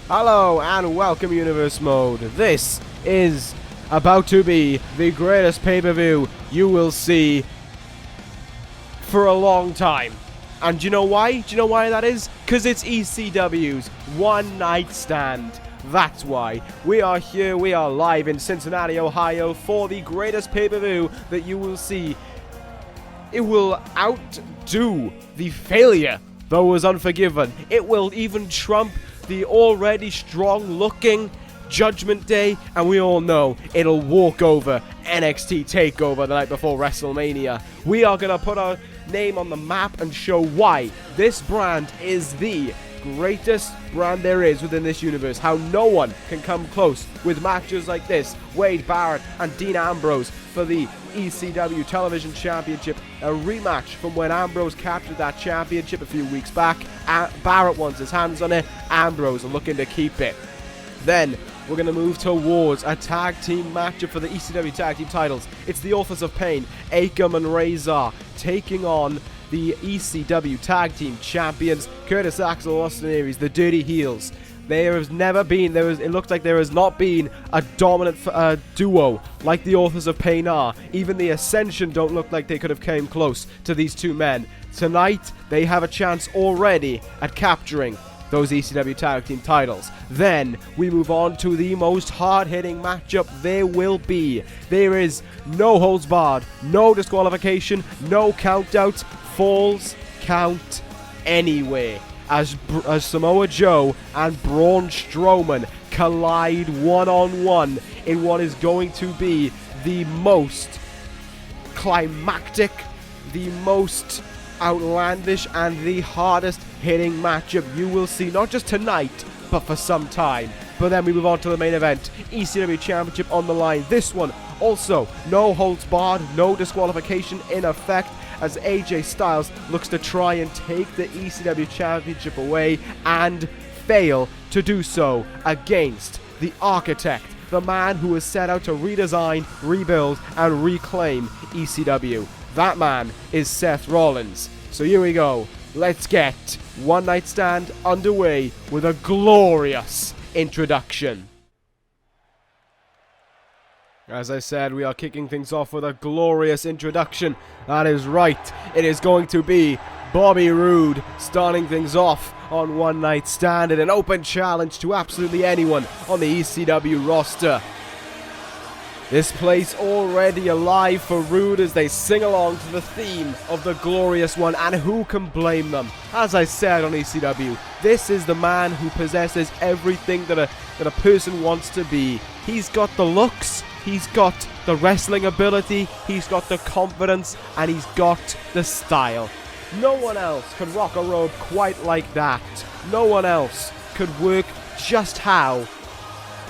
Hello and welcome Universe Mode. This is about to be the greatest pay-per-view you will see for a long time. And do you know why? Do you know why that is? Because it's ECW's One Night Stand. That's why. We are here, we are live in Cincinnati, Ohio for the greatest pay-per-view that you will see. It will outdo the failure that was Unforgiven. It will even trump the already strong-looking Judgment Day, and we all know it'll walk over NXT TakeOver the night before WrestleMania. We are going to put our name on the map and show why this brand is the greatest brand there is within this universe. How no one can come close with matches like this. Wade Barrett and Dean Ambrose for the ECW Television Championship. A rematch from when Ambrose captured that championship a few weeks back. Barrett wants his hands on it. Ambrose looking to keep it. Then we're going to move towards a tag team matchup for the ECW Tag Team titles. It's the Authors of Pain, Akam and Razor, taking on the ECW Tag Team Champions, Curtis Axel, Austin Aries, the Dirty Heels. There has never been, it looks like there has not been a dominant duo like the Authors of Pain are. Even the Ascension don't look like they could have came close to these two men. Tonight, they have a chance already at capturing those ECW Tag Team titles. Then we move on to the most hard-hitting matchup there will be. There is no holds barred, no disqualification, no countouts, falls count anyway. As Samoa Joe and Braun Strowman collide one-on-one in what is going to be the most climactic, the most outlandish, and the hardest hitting matchup you will see, not just tonight, but for some time. But then we move on to the main event, ECW Championship on the line. This one also no holds barred, no disqualification in effect, as AJ Styles looks to try and take the ECW Championship away and fail to do so against the Architect, the man who has set out to redesign, rebuild, and reclaim ECW. That man is Seth Rollins. So here we go. Let's get One Night Stand underway with a glorious introduction. As I said, we are kicking things off with a glorious introduction. That is right. It is going to be Bobby Roode starting things off on One Night Stand in an open challenge to absolutely anyone on the ECW roster. This place already alive for Roode as they sing along to the theme of the Glorious One, and who can blame them? As I said on ECW, this is the man who possesses everything that a person wants to be. He's got the looks, he's got the wrestling ability, he's got the confidence, and he's got the style. No one else can rock a robe quite like that. No one else could work just how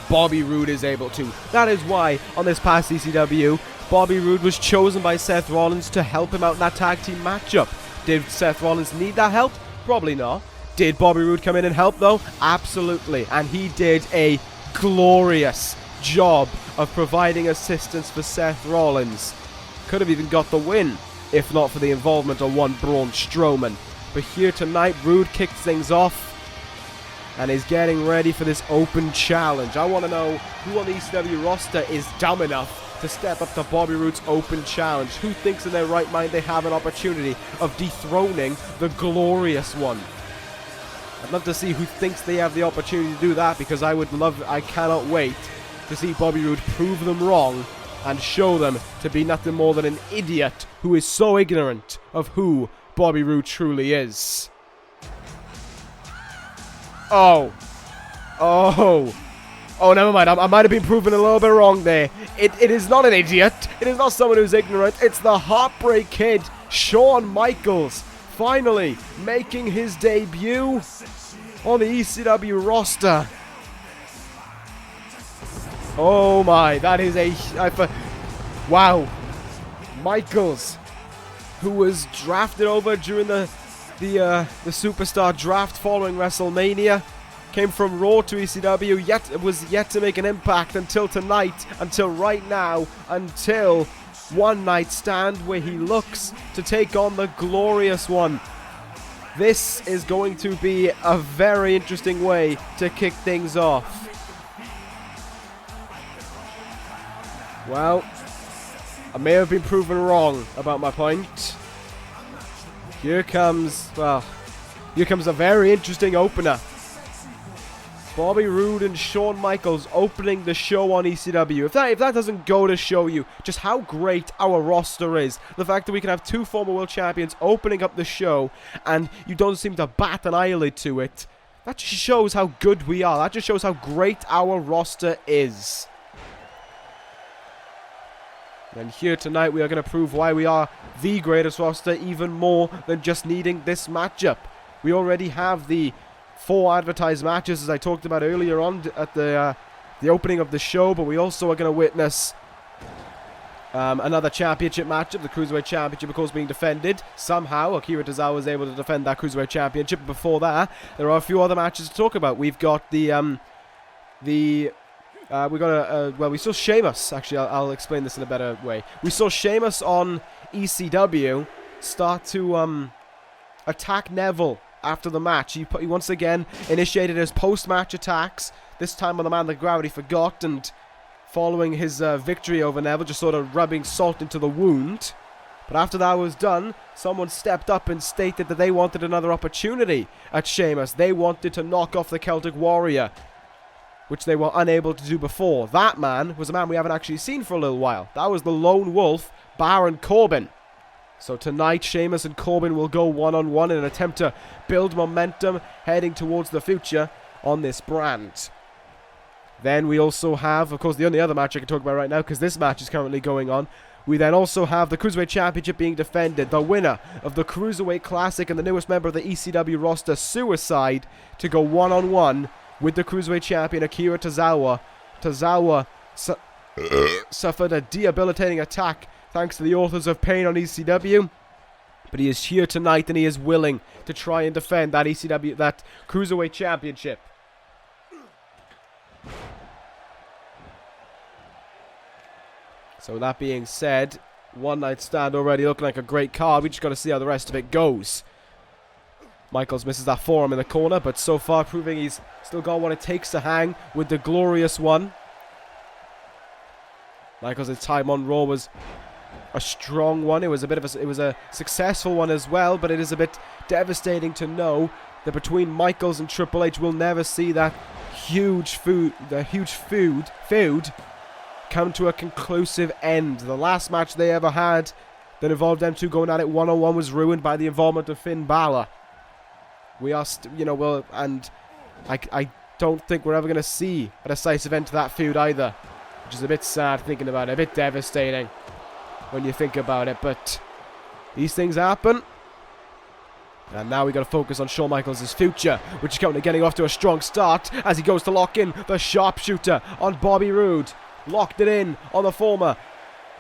Bobby Roode is able to. That is why on this past ECW, Bobby Roode was chosen by Seth Rollins to help him out in that tag team matchup. Did Seth Rollins need that help? Probably not. Did Bobby Roode come in and help though? Absolutely. And he did a glorious job of providing assistance for Seth Rollins. Could have even got the win if not for the involvement of one Braun Strowman. But here tonight, Roode kicks things off and is getting ready for this open challenge. I want to know who on the ECW roster is dumb enough to step up to Bobby Roode's open challenge. Who thinks in their right mind they have an opportunity of dethroning the Glorious One? I'd love to see who thinks they have the opportunity to do that, because I cannot wait to see Bobby Roode prove them wrong and show them to be nothing more than an idiot who is so ignorant of who Bobby Roode truly is. Oh, never mind. I might have been proven a little bit wrong there. It is not an idiot. It is not someone who's ignorant. It's the Heartbreak Kid, Shawn Michaels, finally making his debut on the ECW roster. Oh my, that is wow. Michaels, who was drafted over during the superstar draft following WrestleMania, came from Raw to ECW, was yet to make an impact until tonight, until right now, until One Night Stand, where he looks to take on the Glorious One. This is going to be a very interesting way to kick things off. Well, I may have been proven wrong about my point. Here comes a very interesting opener. Bobby Roode and Shawn Michaels opening the show on ECW. If that doesn't go to show you just how great our roster is, the fact that we can have two former world champions opening up the show and you don't seem to bat an eyelid to it, that just shows how good we are. That just shows how great our roster is. And here tonight we are going to prove why we are the greatest roster, even more than just needing this matchup. We already have the 4 advertised matches, as I talked about earlier on at the opening of the show, but we also are going to witness another championship matchup, the Cruiserweight Championship, of course, being defended. Somehow, Akira Tozawa was able to defend that Cruiserweight Championship. Before that, there are a few other matches to talk about. We've got we saw Sheamus. Actually, I'll explain this in a better way. We saw Sheamus on ECW start to attack Neville after the match. He once again initiated his post-match attacks, this time on the man that gravity forgot, and following his victory over Neville, just sort of rubbing salt into the wound. But after that was done, someone stepped up and stated that they wanted another opportunity at Sheamus. They wanted to knock off the Celtic Warrior, which they were unable to do before. That man was a man we haven't actually seen for a little while. That was the Lone Wolf, Baron Corbin. So tonight, Sheamus and Corbin will go one-on-one in an attempt to build momentum heading towards the future on this brand. Then we also have, of course, the only other match I can talk about right now, because this match is currently going on. We then also have the Cruiserweight Championship being defended. The winner of the Cruiserweight Classic and the newest member of the ECW roster, Suicide, to go one-on-one with the Cruiserweight Champion, Akira Tozawa. Tozawa suffered a debilitating attack thanks to the Authors of Pain on ECW. But he is here tonight and he is willing to try and defend that that Cruiserweight Championship. So that being said, one night stand already looking like a great card. We just got to see how the rest of it goes. Michaels misses that forearm in the corner, but so far proving he's still got what it takes to hang with the glorious one. Michaels' time on Raw was a strong one. It was a successful one as well, but it is a bit devastating to know that between Michaels and Triple H, we'll never see that huge feud come to a conclusive end. The last match they ever had that involved them two going at it one-on-one was ruined by the involvement of Finn Balor. We are, and I don't think we're ever going to see a decisive end to that feud either, which is a bit sad thinking about it, a bit devastating when you think about it, but these things happen. And now we got to focus on Shawn Michaels' future, which is currently getting off to a strong start as he goes to lock in the sharpshooter on Bobby Roode. Locked it in on the former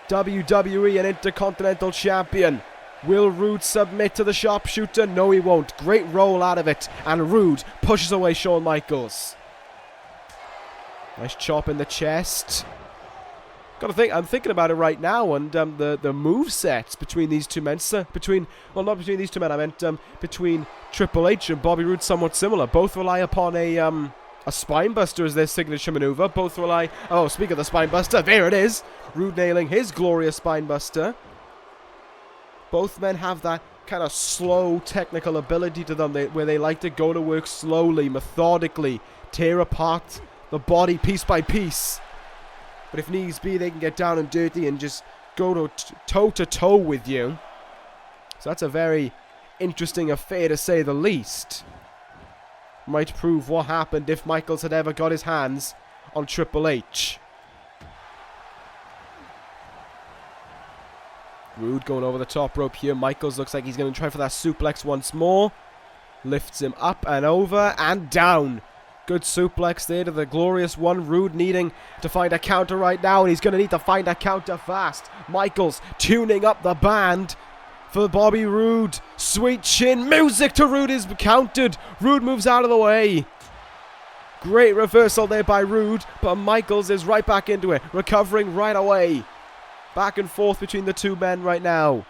WWE and Intercontinental Champion. Will Roode submit to the sharpshooter? No, he won't. Great roll out of it, and Roode pushes away Shawn Michaels. Nice chop in the chest. I'm thinking about it right now, and the move sets between these two men, not between these two men, I meant between Triple H and Bobby Roode, somewhat similar. Both rely upon a spinebuster as their signature maneuver. Both rely... Oh, speak of the spinebuster, there it is. Roode nailing his glorious spinebuster. Both men have that kind of slow technical ability to them where they like to go to work slowly, methodically, tear apart the body piece by piece. But if needs be, they can get down and dirty and just go toe-to-toe with you. So that's a very interesting affair, to say the least. Might prove what happened if Michaels had ever got his hands on Triple H. Roode going over the top rope here. Michaels looks like he's going to try for that suplex once more. Lifts him up and over and down. Good suplex there to the glorious one. Roode needing to find a counter right now, and he's going to need to find a counter fast. Michaels tuning up the band for Bobby Roode. Sweet chin music to Roode is countered. Roode moves out of the way. Great reversal there by Roode, but Michaels is right back into it, recovering right away. Back and forth between the two men right now.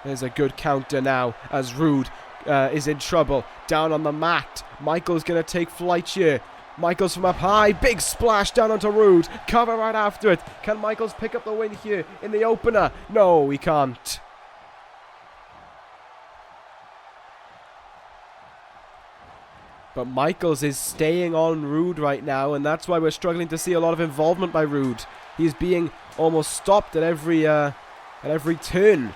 There's a good counter now as Roode is in trouble. Down on the mat. Michaels going to take flight here. Michaels from up high. Big splash down onto Roode. Cover right after it. Can Michaels pick up the win here in the opener? No, he can't. But Michaels is staying on Roode right now, and that's why we're struggling to see a lot of involvement by Roode. He's being almost stopped at every turn.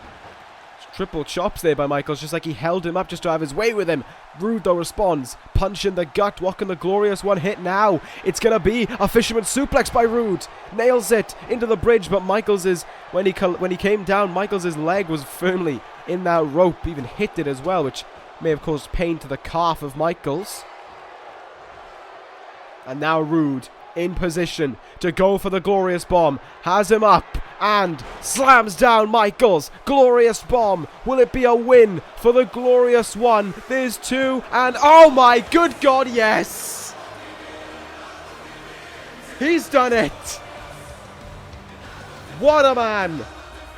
Triple chops there by Michaels, just like he held him up just to have his way with him. Roode though responds. Punch in the gut. What can the glorious one hit now? It's going to be a fisherman suplex by Roode. Nails it into the bridge, but Michaels is, when he came down, Michaels' leg was firmly in that rope. Even hit it as well, which may have caused pain to the calf of Michaels. And now Roode in position to go for the glorious bomb. Has him up and slams down Michaels. Glorious bomb. Will it be a win for the glorious one? There's two, and oh my good God, yes! He's done it! What a man!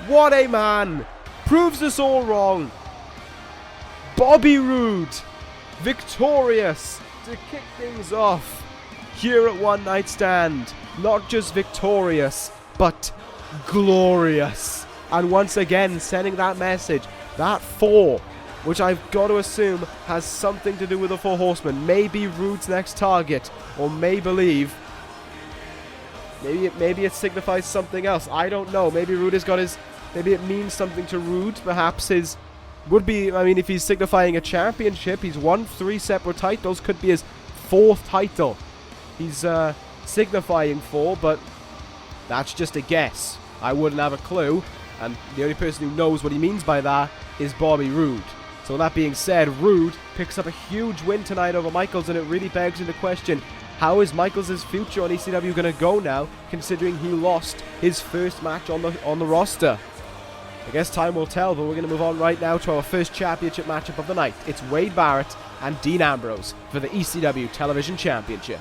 What a man! Proves us all wrong. Bobby Roode, victorious to kick things off here at One Night Stand. Not just victorious, but glorious. And once again, sending that message, that 4, which I've got to assume has something to do with the 4 Horsemen. Maybe Roode's next target, or maybe it signifies something else. I don't know. Maybe Roode has got his. Maybe it means something to Roode. Perhaps his would be. I mean, if he's signifying a championship, he's won 3 separate titles. Could be his 4th title. He's signifying 4, but that's just a guess. I wouldn't have a clue, and the only person who knows what he means by that is Bobby Roode. So with that being said, Roode picks up a huge win tonight over Michaels, and it really begs into question, how is Michaels' future on ECW going to go now, considering he lost his first match on the roster? I guess time will tell, but we're going to move on right now to our first championship matchup of the night. It's Wade Barrett and Dean Ambrose for the ECW Television Championship.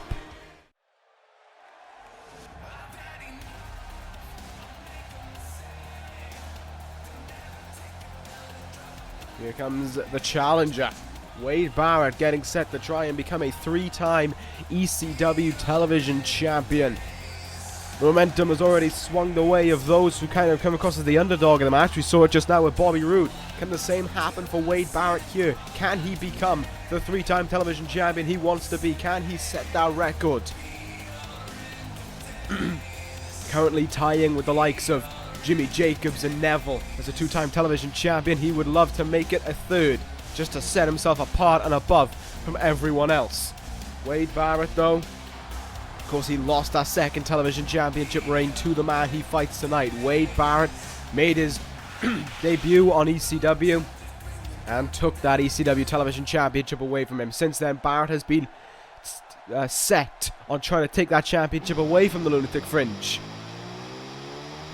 Here comes the challenger, Wade Barrett, getting set to try and become a 3-time ECW Television Champion. The momentum has already swung the way of those who kind of come across as the underdog in the match. We saw it just now with Bobby Roode. Can the same happen for Wade Barrett here? Can he become the 3-time television champion he wants to be? Can he set that record? Currently tying with the likes of Jimmy Jacobs and Neville as a 2-time television champion. He would love to make it a 3rd, just to set himself apart and above from everyone else. Wade Barrett, though, of course, he lost that 2nd television championship reign to the man he fights tonight. Wade Barrett made his debut on ECW and took that ECW television championship away from him. Since then, Barrett has been set on trying to take that championship away from the Lunatic Fringe.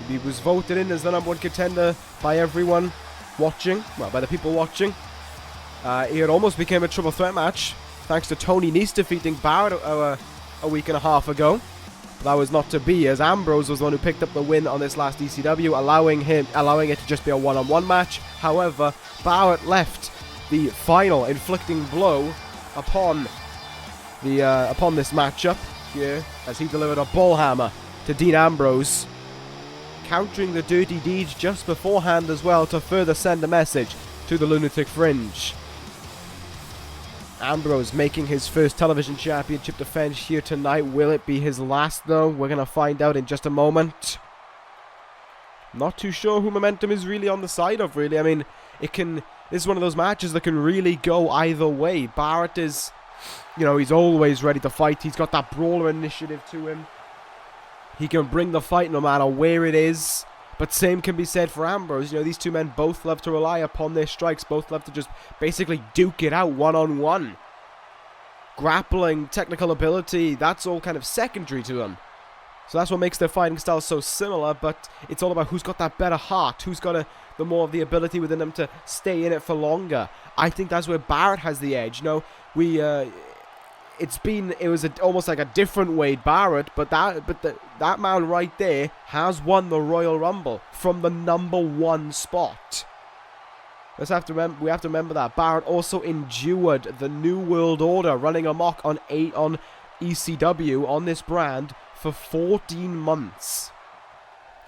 He was voted in as the #1 contender by everyone watching, well, by the people watching. He had almost became a triple threat match, thanks to Tony Nese defeating Barrett a week and a half ago. But that was not to be, as Ambrose was the one who picked up the win on this last ECW, allowing it to just be a one-on-one match. However, Barrett left the final inflicting blow upon this matchup here, as he delivered a bull hammer to Dean Ambrose, countering the dirty deeds just beforehand as well to further send a message to the Lunatic Fringe. Ambrose making his first television championship defense here tonight. Will it be his last, though? We're going to find out in just a moment. Not too sure who momentum is really on the side of, really. I mean, this is one of those matches that can really go either way. Barrett is, he's always ready to fight. He's got that brawler initiative to him. He can bring the fight no matter where it is. But same can be said for Ambrose. These two men both love to rely upon their strikes. Both love to just basically duke it out one-on-one. Grappling, technical ability, that's all kind of secondary to them. So that's what makes their fighting styles so similar. But it's all about who's got that better heart. Who's got the more of the ability within them to stay in it for longer. I think that's where Barrett has the edge. It was almost like a different Wade Barrett, but that man right there has won the Royal Rumble from the #1 spot. We have to remember that. Barrett also endured the New World Order, running amok on ECW, on this brand, for 14 months.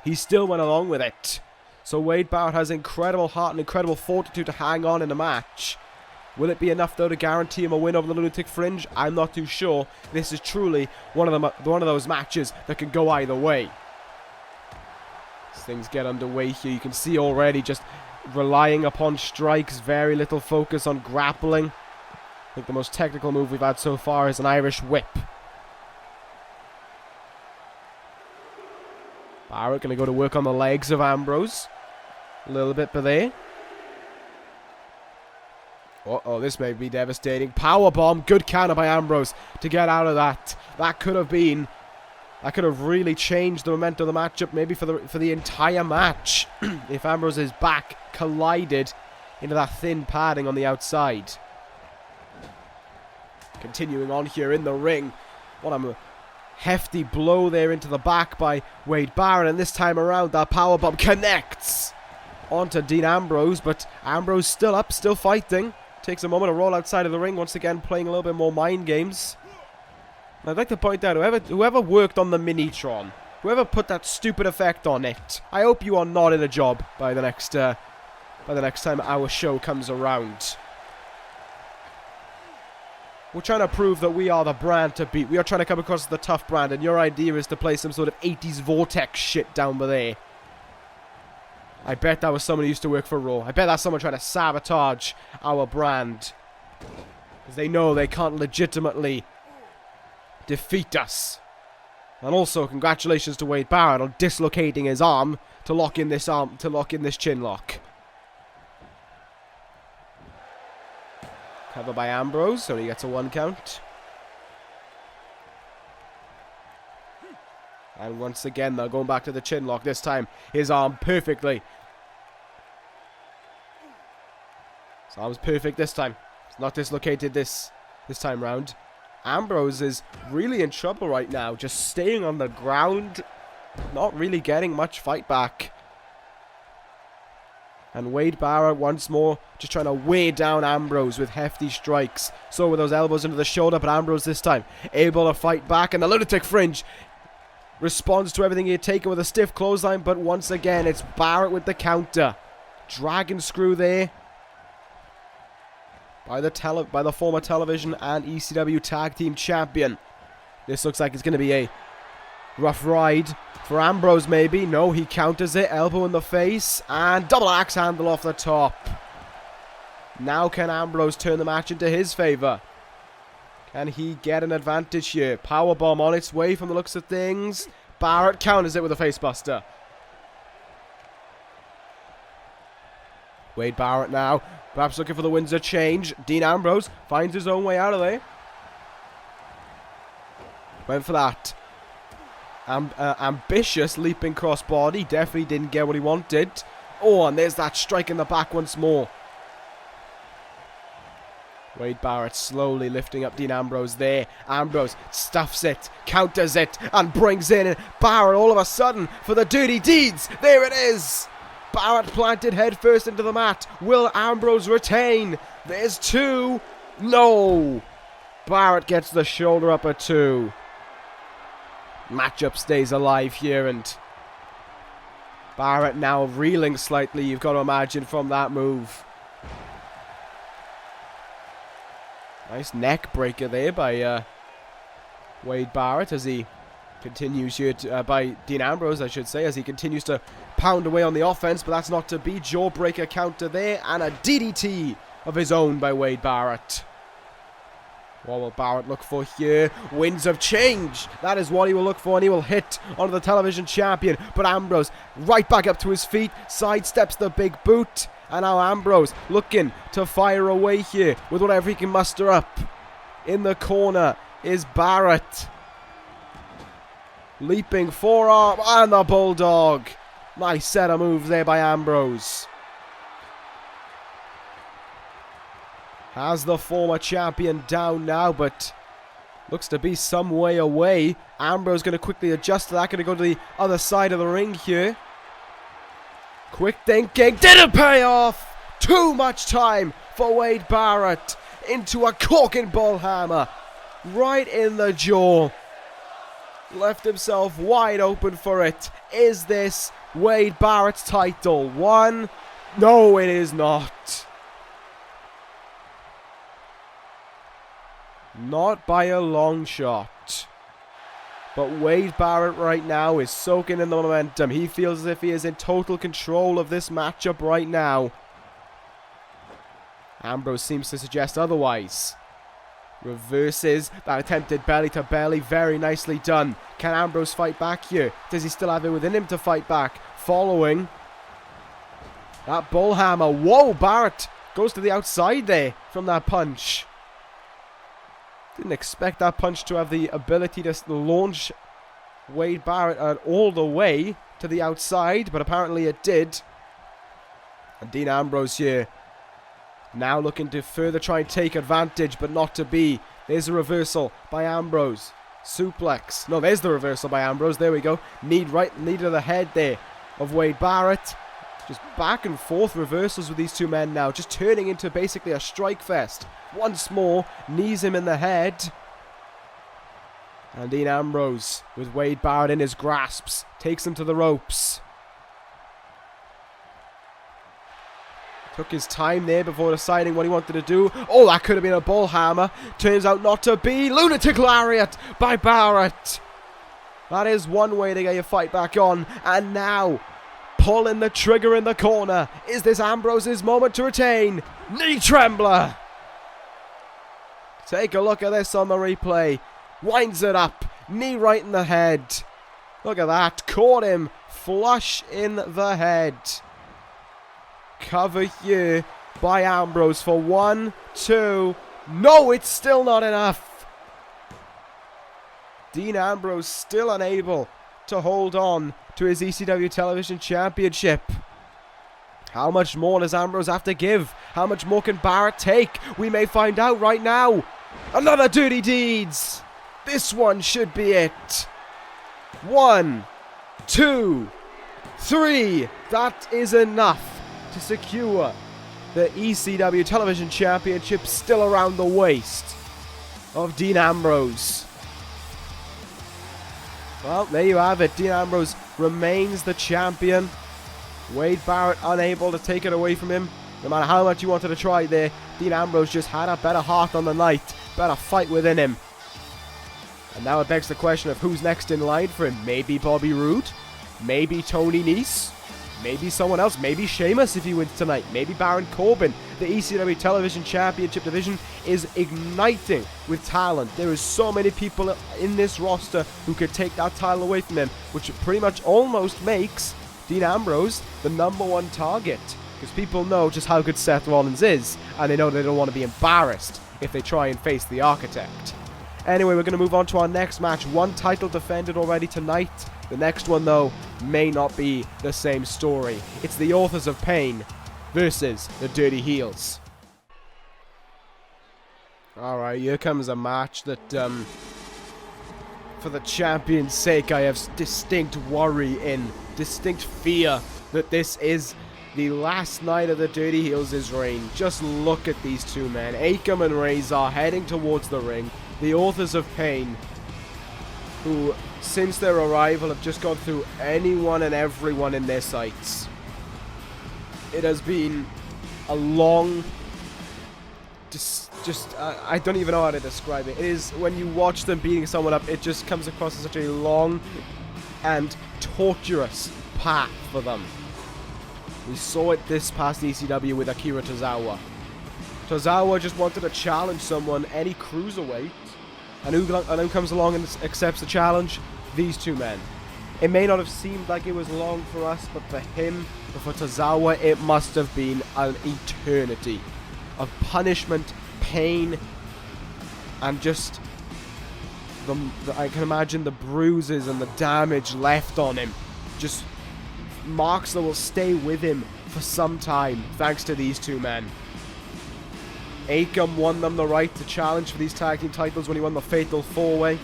He still went along with it. So Wade Barrett has incredible heart and incredible fortitude to hang on in the match. Will it be enough, though, to guarantee him a win over the Lunatic Fringe? I'm not too sure. This is truly one of those matches that can go either way. As things get underway here, you can see already just relying upon strikes, very little focus on grappling. I think the most technical move we've had so far is an Irish whip. Barrett going to go to work on the legs of Ambrose. A little bit there. Uh-oh, this may be devastating. Powerbomb, good counter by Ambrose to get out of that. That could have really changed the momentum of the matchup, maybe for the entire match, if Ambrose's back collided into that thin padding on the outside. Continuing on here in the ring. What a hefty blow there into the back by Wade Barrett, and this time around that powerbomb connects onto Dean Ambrose, but Ambrose still up, still fighting. Takes a moment to roll outside of the ring, once again playing a little bit more mind games. And I'd like to point out, whoever worked on the Minitron, whoever put that stupid effect on it, I hope you are not in a job by the next time our show comes around. We're trying to prove that we are the brand to beat. We are trying to come across as the tough brand, and your idea is to play some sort of 80s Vortex shit down there. I bet that was someone who used to work for Raw. I bet that's someone trying to sabotage our brand, because they know they can't legitimately defeat us. And also, congratulations to Wade Barrett on dislocating his arm to lock in this chin lock. Cover by Ambrose, so he gets a 1 count. And once again, they're going back to the chin lock. This time, his arm perfectly. His arm's perfect this time. It's not dislocated this time round. Ambrose is really in trouble right now. Just staying on the ground. Not really getting much fight back. And Wade Barrett once more just trying to weigh down Ambrose with hefty strikes. So with those elbows into the shoulder, but Ambrose this time able to fight back. And the Lunatic Fringe responds to everything he had taken with a stiff clothesline, but once again, it's Barrett with the counter. Dragon screw there by the former television and ECW Tag Team Champion. This looks like it's going to be a rough ride for Ambrose, maybe. No, he counters it. Elbow in the face, and double axe handle off the top. Now can Ambrose turn the match into his favor? Can he get an advantage here? Powerbomb on its way from the looks of things. Barrett counters it with a facebuster. Wade Barrett now, perhaps looking for the Windsor change. Dean Ambrose finds his own way out of there. Went for that ambitious leaping crossbody. Definitely didn't get what he wanted. Oh, and there's that strike in the back once more. Wade Barrett slowly lifting up Dean Ambrose there. Ambrose stuffs it, counters it, and brings in Barrett all of a sudden for the dirty deeds. There it is. Barrett planted headfirst into the mat. Will Ambrose retain? There's 2. No. Barrett gets the shoulder up at 2. Matchup stays alive here, and Barrett now reeling slightly, you've got to imagine, from that move. Nice neck breaker there by Wade Barrett as he continues here by Dean Ambrose, I should say, as he continues to pound away on the offense, but that's not to be. Jawbreaker counter there, and a DDT of his own by Wade Barrett. What will Barrett look for here? Winds of change. That is what he will look for, and he will hit onto the television champion. But Ambrose right back up to his feet, sidesteps the big boot. And now Ambrose looking to fire away here with whatever he can muster up. In the corner is Barrett. Leaping forearm and the bulldog. Nice set of moves there by Ambrose. Has the former champion down now, but looks to be some way away. Ambrose going to quickly adjust to that. Going to go to the other side of the ring here. Quick thinking. Didn't pay off. Too much time for Wade Barrett into a corking bullhammer right in the jaw. Left himself wide open for it. Is this Wade Barrett's title? One? No, it is not. Not by a long shot. But Wade Barrett right now is soaking in the momentum. He feels as if he is in total control of this matchup right now. Ambrose seems to suggest otherwise. Reverses that attempted belly to belly. Very nicely done. Can Ambrose fight back here? Does he still have it within him to fight back? Following that bullhammer. Whoa, Barrett goes to the outside there from that punch. Didn't expect that punch to have the ability to launch Wade Barrett all the way to the outside, but apparently it did. And Dean Ambrose here now looking to further try and take advantage, but not to be. There's a reversal by Ambrose. Suplex. No, there's the reversal by Ambrose. There we go. Knee to the head there of Wade Barrett. Just back and forth reversals with these two men now. Just turning into basically a strike fest. Once more, knees him in the head. And Dean Ambrose, with Wade Barrett in his grasps, takes him to the ropes. Took his time there before deciding what he wanted to do. Oh, that could have been a bull hammer. Turns out not to be. Lunatic Lariat by Barrett. That is one way to get your fight back on. And now, pulling the trigger in the corner. Is this Ambrose's moment to retain? Knee trembler. Take a look at this on the replay. Winds it up. Knee right in the head. Look at that. Caught him flush in the head. Cover here by Ambrose for 1, 2. No, it's still not enough. Dean Ambrose still unable to hold on to his ECW Television Championship. How much more does Ambrose have to give? How much more can Barrett take? We may find out right now. Another Dirty Deeds. This one should be it. 1, 2, 3. That is enough to secure the ECW Television Championship, still around the waist of Dean Ambrose. Well, there you have it. Dean Ambrose remains the champion. Wade Barrett unable to take it away from him. No matter how much he wanted to try there, Dean Ambrose just had a better heart on the night, better fight within him. And now it begs the question of who's next in line for him. Maybe Bobby Roode, maybe Tony Nese, maybe someone else, maybe Sheamus if he wins tonight, maybe Baron Corbin. The ECW Television Championship division is igniting with talent. There is so many people in this roster who could take that title away from him, which pretty much almost makes Dean Ambrose the #1 target. Because people know just how good Seth Rollins is, and they know they don't want to be embarrassed if they try and face the Architect. Anyway, we're going to move on to our next match. One title defended already tonight. The next one, though, may not be the same story. It's the Authors of Pain versus the Dirty Heels. Alright, here comes a match that, for the champion's sake, I have distinct worry in, distinct fear that this is the last night of the Dirty Heels' reign. Just look at these two men. Akam and Razor heading towards the ring. The Authors of Pain, who since their arrival have just gone through anyone and everyone in their sights. It has been a long, I don't even know how to describe it. It is, when you watch them beating someone up, it just comes across as such a long and torturous path for them. We saw it this past ECW with Akira Tozawa. Tozawa just wanted to challenge someone, any cruiserweight, and who comes along and accepts the challenge? These two men. It may not have seemed like it was long for us, but for him, but for Tozawa, it must have been an eternity of punishment, pain, and just I can imagine the bruises and the damage left on him. Just marks that will stay with him for some time, thanks to these two men. Akam won them the right to challenge for these tag team titles when he won the Fatal 4-Way.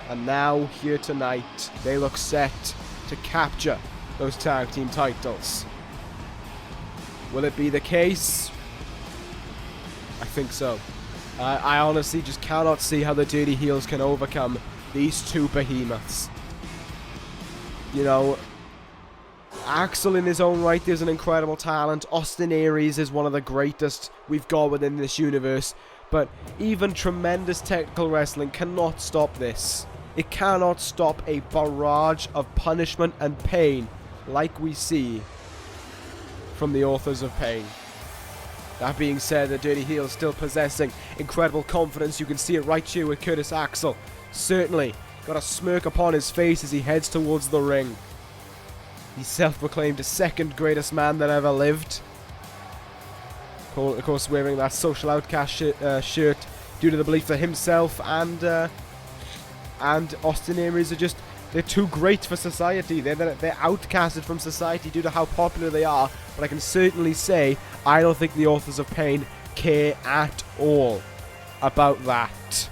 And now, here tonight, they look set to capture those tag team titles. Will it be the case? I think so. I honestly just cannot see how the Dirty Heels can overcome these two behemoths. You know, Axel in his own right is an incredible talent. Austin Aries is one of the greatest we've got within this universe. But even tremendous technical wrestling cannot stop this. It cannot stop a barrage of punishment and pain like we see from the Authors of Pain. That being said, the Dirty Heels still possessing incredible confidence. You can see it right here with Curtis Axel. Certainly got a smirk upon his face as he heads towards the ring. He's self-proclaimed the second greatest man that ever lived. Of course, wearing that social outcast shirt due to the belief that himself and Austin Aries are they're too great for society. They're outcasted from society due to how popular they are. But I can certainly say, I don't think the Authors of Pain care at all about that.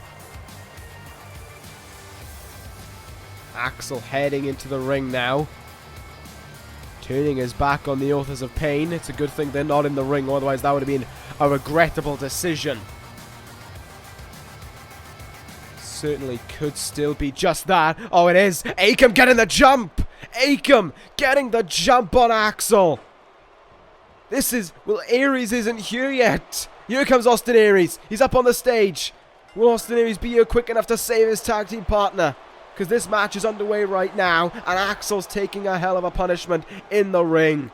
Axel heading into the ring now. Turning his back on the Authors of Pain. It's a good thing they're not in the ring, otherwise that would have been a regrettable decision. Certainly could still be just that. Oh, it is. Akam getting the jump. Akam getting the jump on Axel. This is... Well, Aries isn't here yet. Here comes Austin Aries. He's up on the stage. Will Austin Aries be here quick enough to save his tag team partner? Because this match is underway right now, and Axel's taking a hell of a punishment in the ring.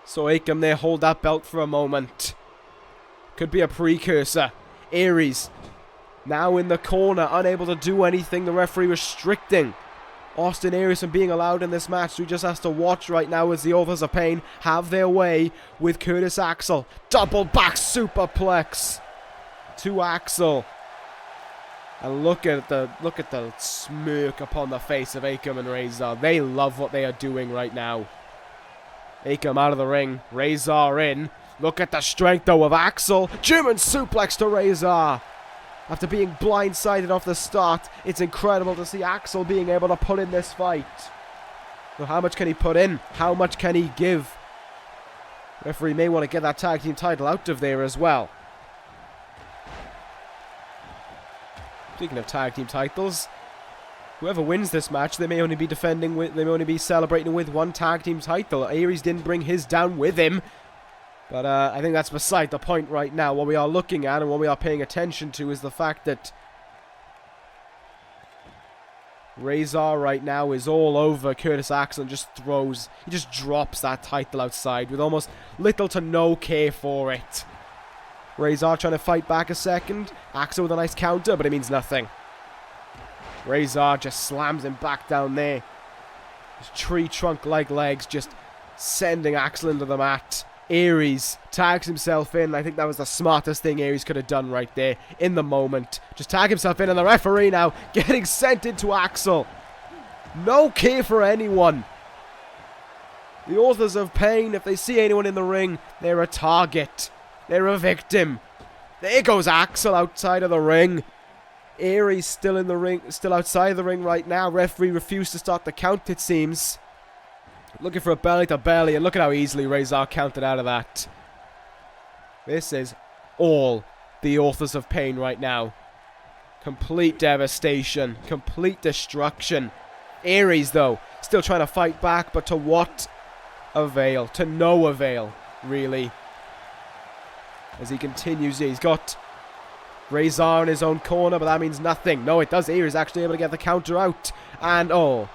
So Akam there, hold that belt for a moment. Could be a precursor. Aries now in the corner, unable to do anything. The referee restricting Austin Aries from being allowed in this match. So he just has to watch right now as the Authors of Pain have their way with Curtis Axel. Double back superplex to Axel. And look at the smirk upon the face of Akam and Razor. They love what they are doing right now. Akam out of the ring. Razor in. Look at the strength though of Axel. German suplex to Razor. After being blindsided off the start, it's incredible to see Axel being able to put in this fight. So how much can he put in? How much can he give? Referee may want to get that tag team title out of there as well. Speaking of tag team titles, whoever wins this match, they may only be celebrating with one tag team title. Aries didn't bring his down with him. But I think that's beside the point right now. What we are looking at and what we are paying attention to is the fact that Razor right now is all over Curtis Axel and he just drops that title outside with almost little to no care for it. Razor trying to fight back a second. Axel with a nice counter, but it means nothing. Razor just slams him back down there. His tree trunk-like legs just sending Axel into the mat. Aries tags himself in. I think that was the smartest thing Aries could have done right there in the moment. Just tag himself in, and the referee now getting sent into Axel. No care for anyone. The Authors of Pain, if they see anyone in the ring, they're a target. They're a victim. There goes Axel outside of the ring. Aries still in the ring, still outside the ring right now. Referee refused to start the count, it seems. Looking for a belly to belly, and look at how easily Razor counted out of that. This is all the Authors of Pain right now. Complete devastation, complete destruction. Aries, though, still trying to fight back, but to what avail? To no avail, really. As he continues, he's got Razor in his own corner, but that means nothing. No, it does. Aries actually able to get the counter out. And, oh,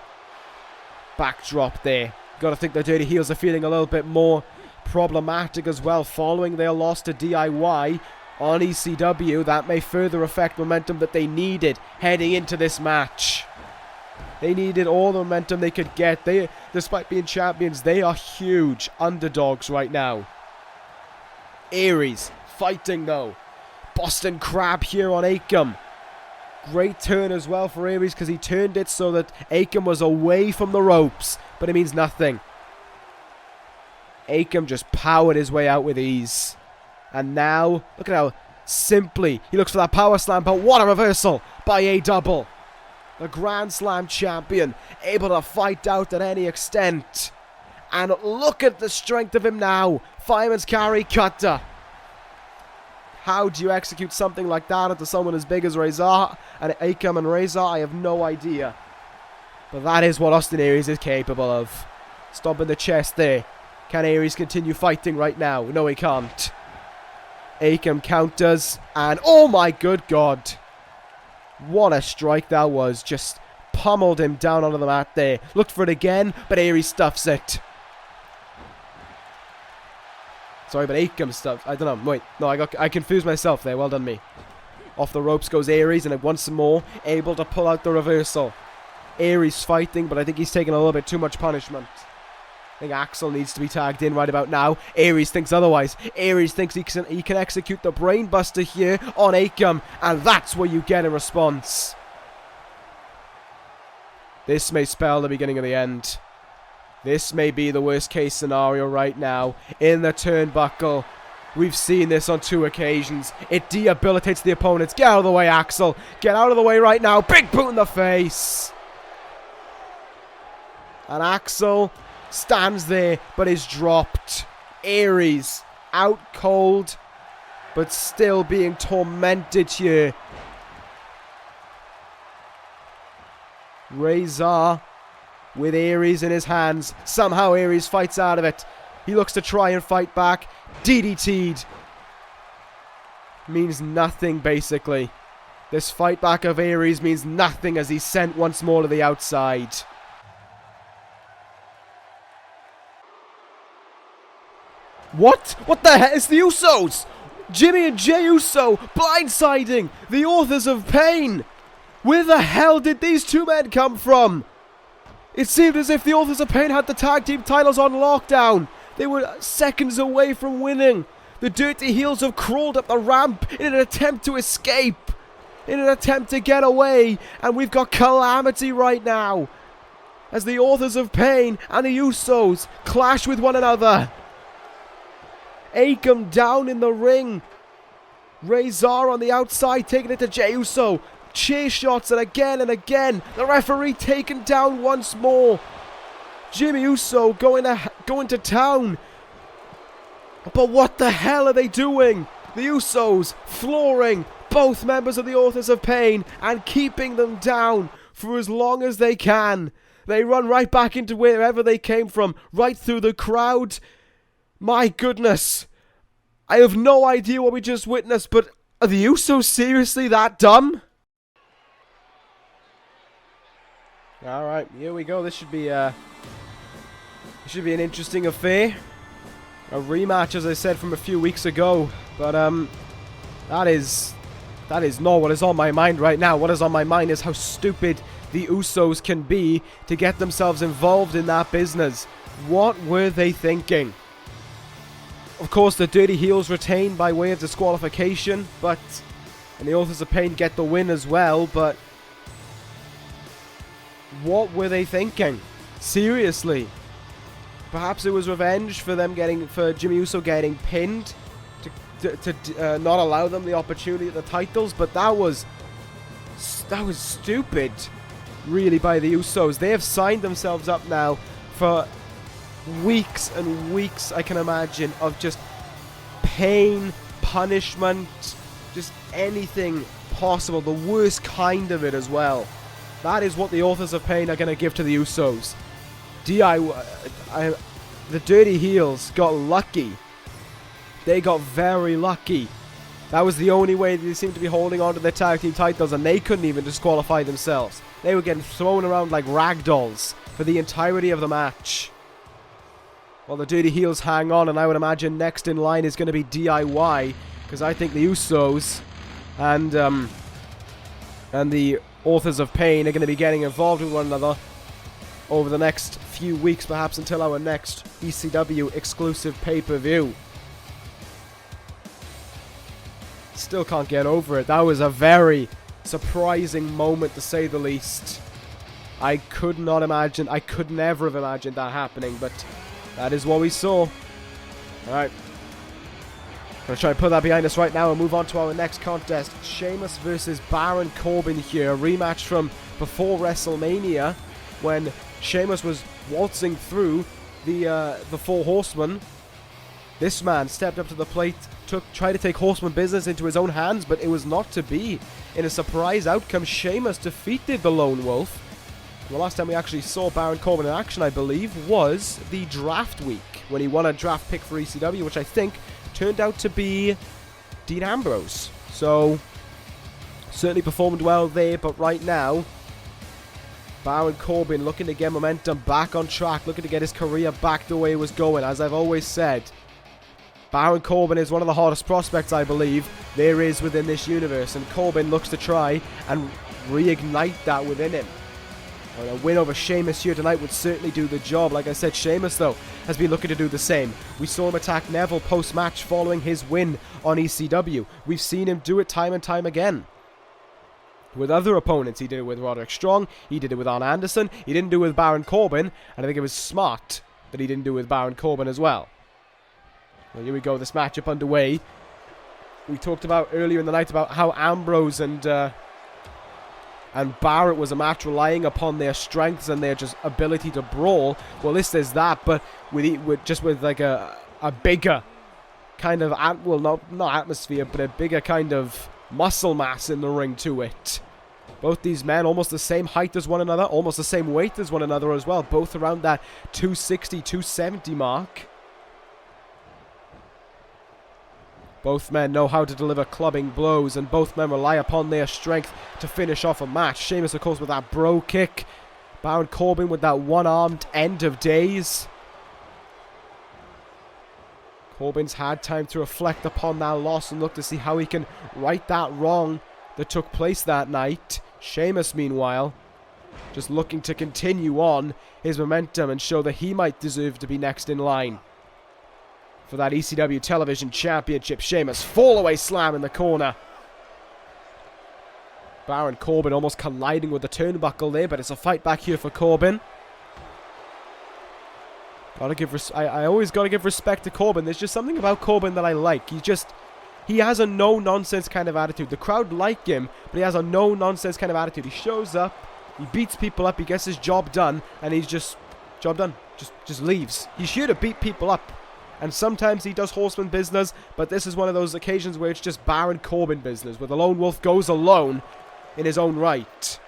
backdrop there. Got to think the Dirty Heels are feeling a little bit more problematic as well following their loss to DIY on ECW. That may further affect momentum that they needed heading into this match. They needed all the momentum they could get. Despite being champions, they are huge underdogs right now. Aries fighting though. Boston Crab here on Akam. Great turn as well for Aries because he turned it so that Akam was away from the ropes. But it means nothing. Akam just powered his way out with ease. And now, look at how simply he looks for that power slam. But what a reversal by A-Double. The Grand Slam champion able to fight out at any extent. And look at the strength of him now. Fireman's carry, cutter. How do you execute something like that onto someone as big as Razor and Akam and Razor? I have no idea. But that is what Austin Aries is capable of. Stomping the chest there. Can Aries continue fighting right now? No, he can't. Akam counters. And oh my good God. What a strike that was. Just pummeled him down onto the mat there. Looked for it again, but Aries stuffs it. Sorry, but Akam stuff. I don't know. Wait, no, I confused myself there. Well done, me. Off the ropes goes Aries, and it once more able to pull out the reversal. Aries fighting, but I think he's taking a little bit too much punishment. I think Axel needs to be tagged in right about now. Aries thinks otherwise. Aries thinks he can execute the brainbuster here on Akam, and that's what you get in response. This may spell the beginning of the end. This may be the worst case scenario right now. In the turnbuckle. We've seen this on 2 occasions. It debilitates the opponents. Get out of the way, Axel. Get out of the way right now. Big boot in the face. And Axel stands there, but is dropped. Aries out cold, but still being tormented here. Razor with Aries in his hands. Somehow Aries fights out of it. He looks to try and fight back. DDT'd. Means nothing, basically. This fight back of Aries means nothing as he's sent once more to the outside. What? What the heck? It's the Usos! Jimmy and Jey Uso blindsiding the Authors of Pain! Where the hell did these two men come from? It seemed as if the Authors of Pain had the tag team titles on lockdown. They were seconds away from winning. The Dirty Heels have crawled up the ramp in an attempt to escape. In an attempt to get away. And we've got calamity right now. As the Authors of Pain and the Usos clash with one another. Akam down in the ring. Razor on the outside taking it to Jey Uso. Chair shots and again. The referee taken down once more. Jimmy Uso going to town. But what the hell are they doing? The Usos flooring both members of the Authors of Pain and keeping them down for as long as they can. They run right back into wherever they came from, right through the crowd. My goodness. I have no idea what we just witnessed, but are the Usos seriously that dumb? Alright, here we go. This should be an interesting affair. A rematch, as I said, from a few weeks ago. But that is not what is on my mind right now. What is on my mind is how stupid the Usos can be to get themselves involved in that business. What were they thinking? Of course, the Dirty Heels retain by way of disqualification, and the Authors of Pain get the win as well, but what were they thinking? Seriously. Perhaps it was revenge for Jimmy Uso getting pinned to not allow them the opportunity at the titles, but that was stupid, really, by the Usos. They have signed themselves up now for weeks and weeks, I can imagine, of just pain, punishment, just anything possible, the worst kind of it as well. That is what the Authors of Pain are going to give to the Usos. The Dirty Heels got lucky. They got very lucky. That was the only way they seemed to be holding on to their tag team titles, and they couldn't even disqualify themselves. They were getting thrown around like ragdolls for the entirety of the match. Well, the Dirty Heels hang on, and I would imagine next in line is going to be DIY, because I think the Usos and the Authors of Pain are going to be getting involved with one another over the next few weeks, perhaps until our next ECW exclusive pay-per-view. Still can't get over it. That was a very surprising moment, to say the least. I could not imagine, I could never have imagined that happening, but that is what we saw. Alright. I'm going to try and put that behind us right now and move on to our next contest. Sheamus versus Baron Corbin here. A rematch from before WrestleMania, when Sheamus was waltzing through the Four Horsemen. This man stepped up to the plate, tried to take Horseman business into his own hands, but it was not to be. In a surprise outcome, Sheamus defeated the Lone Wolf. The last time we actually saw Baron Corbin in action, I believe, was the draft week, when he won a draft pick for ECW, which I think turned out to be Dean Ambrose. So, certainly performed well there, but right now, Baron Corbin looking to get momentum back on track, looking to get his career back the way it was going. As I've always said, Baron Corbin is one of the hardest prospects, I believe, there is within this universe, and Corbin looks to try and reignite that within him. And a win over Sheamus here tonight would certainly do the job. Like I said, Sheamus, though, has been looking to do the same. We saw him attack Neville post-match following his win on ECW. We've seen him do it time and time again. With other opponents, he did it with Roderick Strong, he did it with Arn Anderson, he didn't do it with Baron Corbin, and I think it was smart that he didn't do it with Baron Corbin as well. Well, here we go, this matchup underway. We talked about earlier in the night about how Ambrose and Barrett was a match relying upon their strengths and their just ability to brawl. Well, this is that, but with like a bigger kind of, well, not atmosphere, but a bigger kind of muscle mass in the ring to it. Both these men almost the same height as one another, almost the same weight as one another as well, both around that 260, 270 mark. Both men know how to deliver clubbing blows, and both men rely upon their strength to finish off a match. Sheamus, of course, with that bro kick. Baron Corbin with that one-armed end of days. Corbin's had time to reflect upon that loss and look to see how he can right that wrong that took place that night. Sheamus, meanwhile, just looking to continue on his momentum and show that he might deserve to be next in line for that ECW Television Championship. Sheamus, fall-away slam in the corner. Baron Corbin almost colliding with the turnbuckle there, but it's a fight back here for Corbin. I always gotta give respect to Corbin. There's just something about Corbin that I like. He has a no-nonsense kind of attitude. The crowd like him, but he has a no-nonsense kind of attitude. He shows up, he beats people up, he gets his job done, and he's just, job done, just leaves. He's here to beat people up. And sometimes he does horseman business, but this is one of those occasions where it's just Baron Corbin business, where the Lone Wolf goes alone in his own right.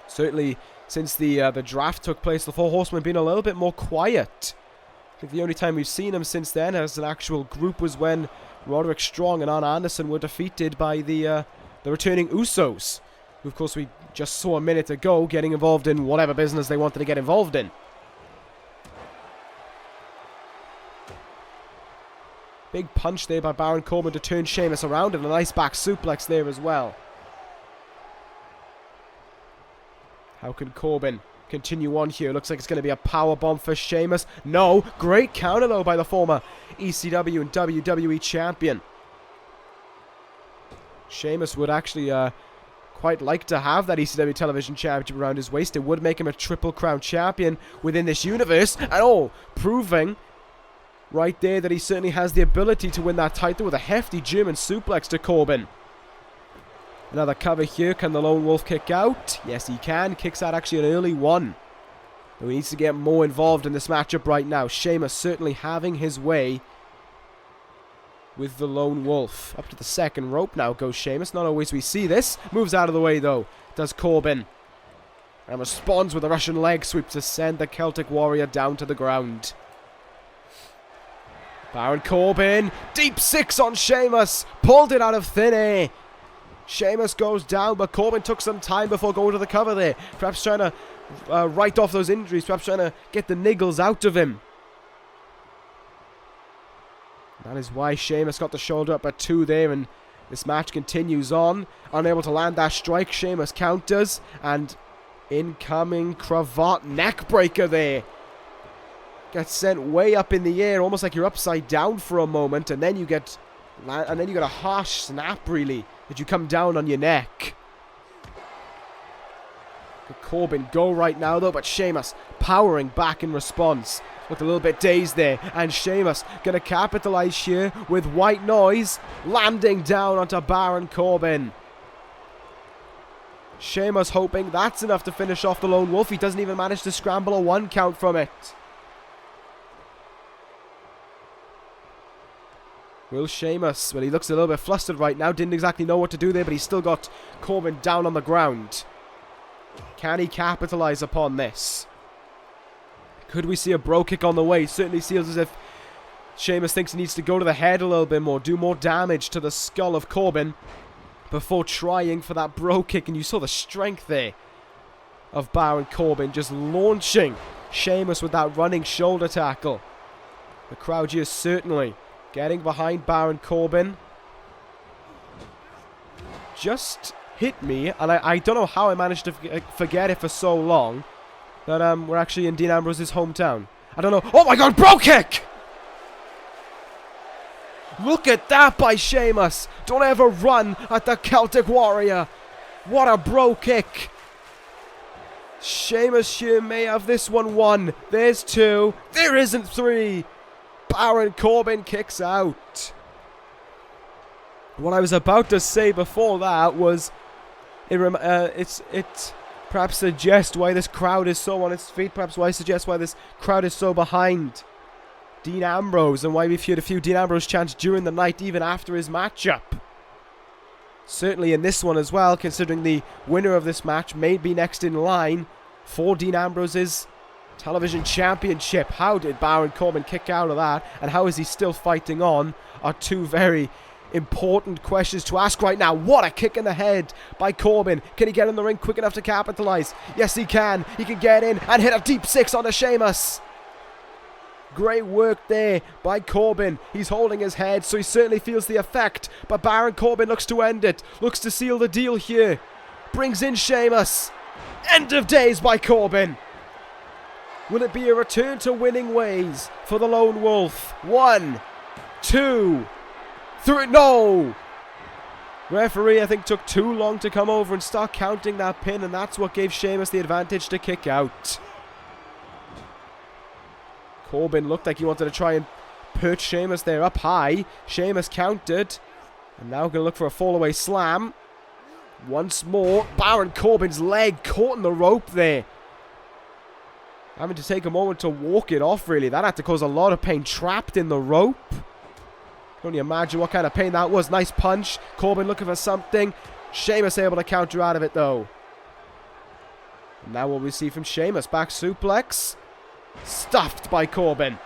Certainly, since the draft took place, the Four Horsemen have been a little bit more quiet. I think the only time we've seen them since then as an actual group was when Roderick Strong and Arn Anderson were defeated by the returning Usos, who of course we just saw a minute ago getting involved in whatever business they wanted to get involved in. Big punch there by Baron Corbin to turn Sheamus around, and a nice back suplex there as well. How can Corbin continue on here? Looks like it's going to be a powerbomb for Sheamus. No, great counter though by the former ECW and WWE champion. Sheamus would actually quite like to have that ECW Television Championship around his waist. It would make him a Triple Crown champion within this universe, and proving right there that he certainly has the ability to win that title with a hefty German suplex to Corbin. Another cover here. Can the Lone Wolf kick out? Yes, he can. Kicks out actually an early one. But he needs to get more involved in this matchup right now. Sheamus certainly having his way with the Lone Wolf. Up to the second rope now goes Sheamus. Not always we see this. Moves out of the way though. Does Corbin. And responds with a Russian leg sweep to send the Celtic Warrior down to the ground. Baron Corbin. Deep six on Sheamus. Pulled it out of thin air. Sheamus goes down, but Corbin took some time before going to the cover there. Perhaps trying to write off those injuries. Perhaps trying to get the niggles out of him. That is why Sheamus got the shoulder up at 2 there, and this match continues on. Unable to land that strike, Sheamus counters, and incoming cravat neckbreaker there. Gets sent way up in the air, almost like you're upside down for a moment, and then you get a harsh snap, really, that you come down on your neck. Could Corbin go right now, though, but Sheamus powering back in response. Looked a little bit dazed there, and Sheamus going to capitalize here with white noise, landing down onto Baron Corbin. Sheamus hoping that's enough to finish off the Lone Wolf. He doesn't even manage to scramble a 1 count from it. Will Sheamus? Well, he looks a little bit flustered right now. Didn't exactly know what to do there, but he's still got Corbin down on the ground. Can he capitalize upon this? Could we see a bro kick on the way? Certainly feels as if Sheamus thinks he needs to go to the head a little bit more, do more damage to the skull of Corbin before trying for that bro kick. And you saw the strength there of Baron Corbin just launching Sheamus with that running shoulder tackle. The crowd here certainly getting behind Baron Corbin. Just hit me, and I don't know how I managed to forget it for so long, that we're actually in Dean Ambrose's hometown. I don't know. Oh my god, bro kick! Look at that by Sheamus. Don't ever run at the Celtic Warrior. What a bro kick. Sheamus here may have this one won. There's 2. There isn't 3. Baron Corbin kicks out. What I was about to say before that was, it perhaps suggests why this crowd is so on its feet. Perhaps why suggests why this crowd is so behind Dean Ambrose, and why we've heard a few Dean Ambrose chants during the night, even after his matchup. Certainly in this one as well, considering the winner of this match may be next in line for Dean Ambrose's Television Championship. How did Baron Corbin kick out of that, and how is he still fighting on, are 2 very important questions to ask right now. What a kick in the head by Corbin. Can he get in the ring quick enough to capitalize? Yes, he can. He can get in and hit a deep 6 onto Sheamus. Great work there by Corbin. He's holding his head, so he certainly feels the effect, but Baron Corbin looks to end it, looks to seal the deal here. Brings in Sheamus. End of days by Corbin. Will it be a return to winning ways for the Lone Wolf? 1, 2, 3. No! Referee, I think, took too long to come over and start counting that pin, and that's what gave Sheamus the advantage to kick out. Corbin looked like he wanted to try and perch Sheamus there up high. Sheamus countered. And now going to look for a fallaway slam. Once more. Baron Corbin's leg caught in the rope there. Having to take a moment to walk it off, really. That had to cause a lot of pain. Trapped in the rope. Can only imagine what kind of pain that was. Nice punch. Corbin looking for something. Sheamus able to counter out of it, though. And now what we see from Sheamus. Back suplex. Stuffed by Corbin.